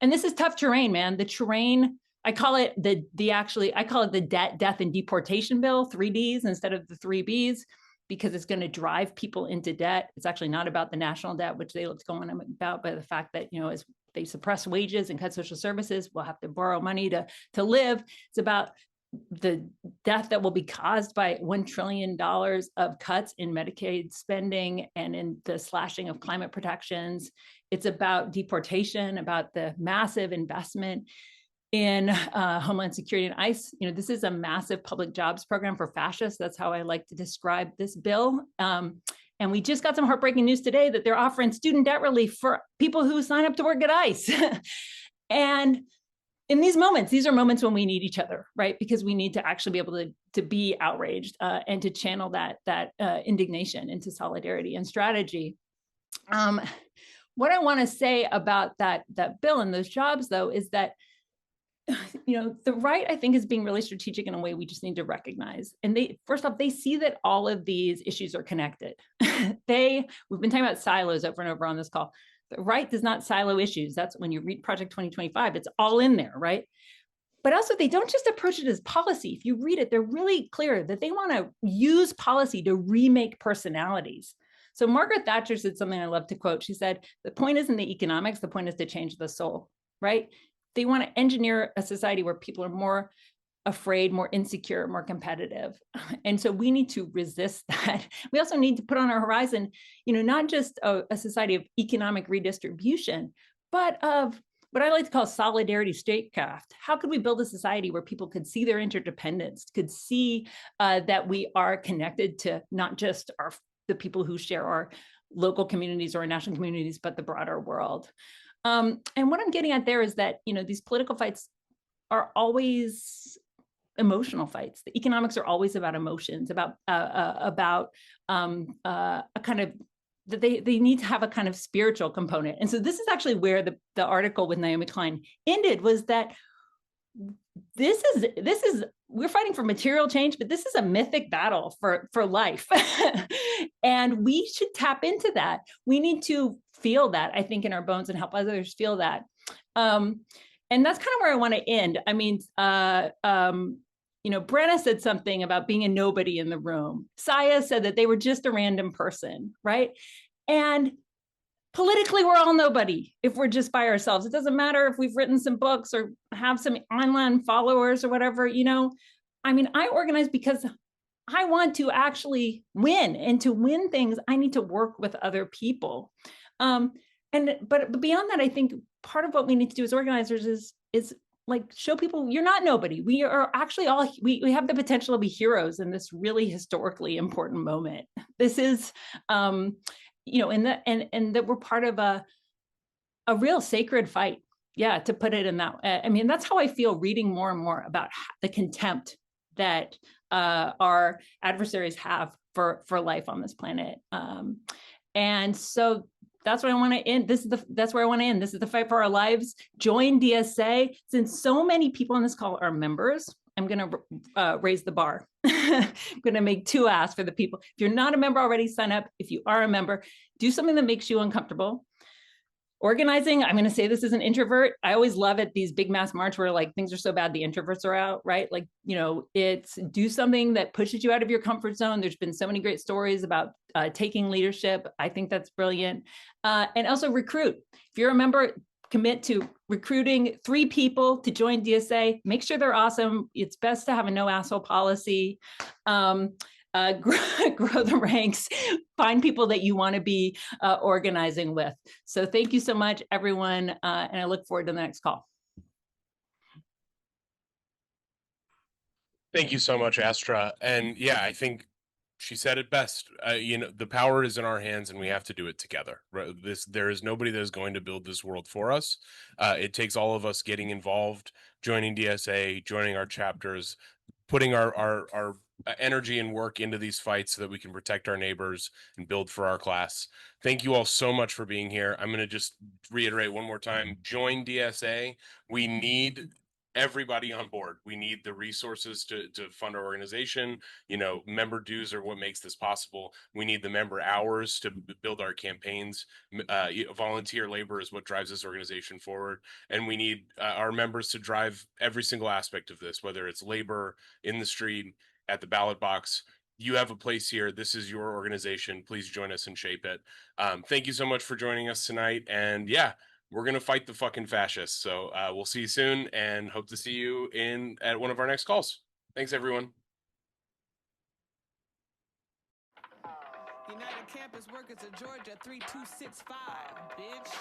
And this is tough terrain, man. The terrain, I call it the debt, death, and deportation bill, 3 Ds instead of the 3 Bs, because it's going to drive people into debt. It's actually not about the national debt, which they let's go on about, but the fact that, as they suppress wages and cut social services, we'll have to borrow money to live. It's about the death that will be caused by $1 trillion of cuts in Medicaid spending and in the slashing of climate protections. It's about deportation, about the massive investment in Homeland Security and ICE. This is a massive public jobs program for fascists. That's how I like to describe this bill. And we just got some heartbreaking news today that they're offering student debt relief for people who sign up to work at ICE. And in these moments, these are moments when we need each other, right? Because we need to actually be able to be outraged and to channel that indignation into solidarity and strategy. What I want to say about that bill and those jobs, though, is that the right, I think, is being really strategic in a way we just need to recognize. And first off, they see that all of these issues are connected. We've been talking about silos over and over on this call. The right does not silo issues. That's when you read Project 2025, it's all in there, right? But also, they don't just approach it as policy. If you read it, they're really clear that they want to use policy to remake personalities. So Margaret Thatcher said something I love to quote. She said, the point isn't the economics, the point is to change the soul, right? They want to engineer a society where people are more afraid, more insecure, more competitive. And so we need to resist that. We also need to put on our horizon, not just a society of economic redistribution, but of what I like to call solidarity statecraft. How could we build a society where people could see their interdependence, could see that we are connected to not just the people who share our local communities or our national communities, but the broader world. And what I'm getting at there is that, these political fights are always emotional fights. The economics are always about emotions, about a kind of, that they need to have a kind of spiritual component. And so this is actually where the article with Naomi Klein ended, was that this is we're fighting for material change, but this is a mythic battle for life. And we should tap into that. We need to feel that, I think, in our bones and help others feel that. And that's kind of where I want to end. I mean, Brenna said something about being a nobody in the room. Saya said that they were just a random person, right? And politically, we're all nobody if we're just by ourselves. It doesn't matter if we've written some books or have some online followers or whatever, I mean, I organize because I want to actually win, and to win things, I need to work with other people. But beyond that, I think part of what we need to do as organizers is like show people you're not nobody. We are actually all, we have the potential to be heroes in this really historically important moment. This is, you know, and that we're part of a real sacred fight. Yeah, to put it in that, I mean, that's how I feel reading more and more about the contempt that our adversaries have for life on this planet. And so that's what I want to end. That's where I want to end. This is the fight for our lives. Join DSA. Since so many people on this call are members, I'm going to raise the bar. I'm going to make 2 asks for the people. If you're not a member already, sign up. If you are a member, do something that makes you uncomfortable. Organizing, I'm going to say this as an introvert. I always love it, these big mass march where like things are so bad, the introverts are out, right? Like, you know, it's do something that pushes you out of your comfort zone. There's been so many great stories about taking leadership. I think that's brilliant. And also recruit. If you're a member, commit to recruiting 3 people to join DSA. Make sure they're awesome. It's best to have a no asshole policy. Grow the ranks, find people that you want to be organizing with. So thank you so much, everyone, and I look forward to the next call. Thank you so much, Astra. And yeah, I think she said it best. You know, the power is in our hands, and we have to do it together. Right? There is nobody that is going to build this world for us. It takes all of us getting involved, joining DSA, joining our chapters, putting our energy and work into these fights so that we can protect our neighbors and build for our class. Thank you all so much for being here. I'm going to just reiterate one more time, join DSA. We need everybody on board. We need the resources to fund our organization. You know, member dues are what makes this possible. We need the member hours to build our campaigns. Volunteer labor is what drives this organization forward. And we need our members to drive every single aspect of this, whether it's labor, in the street, at the ballot box. You have a place here. This is your organization. Please join us and shape it. Thank you so much for joining us tonight. And yeah, we're going to fight the fucking fascists. So we'll see you soon and hope to see you at one of our next calls. Thanks, everyone. United Campus Workers of Georgia 3265, bitch.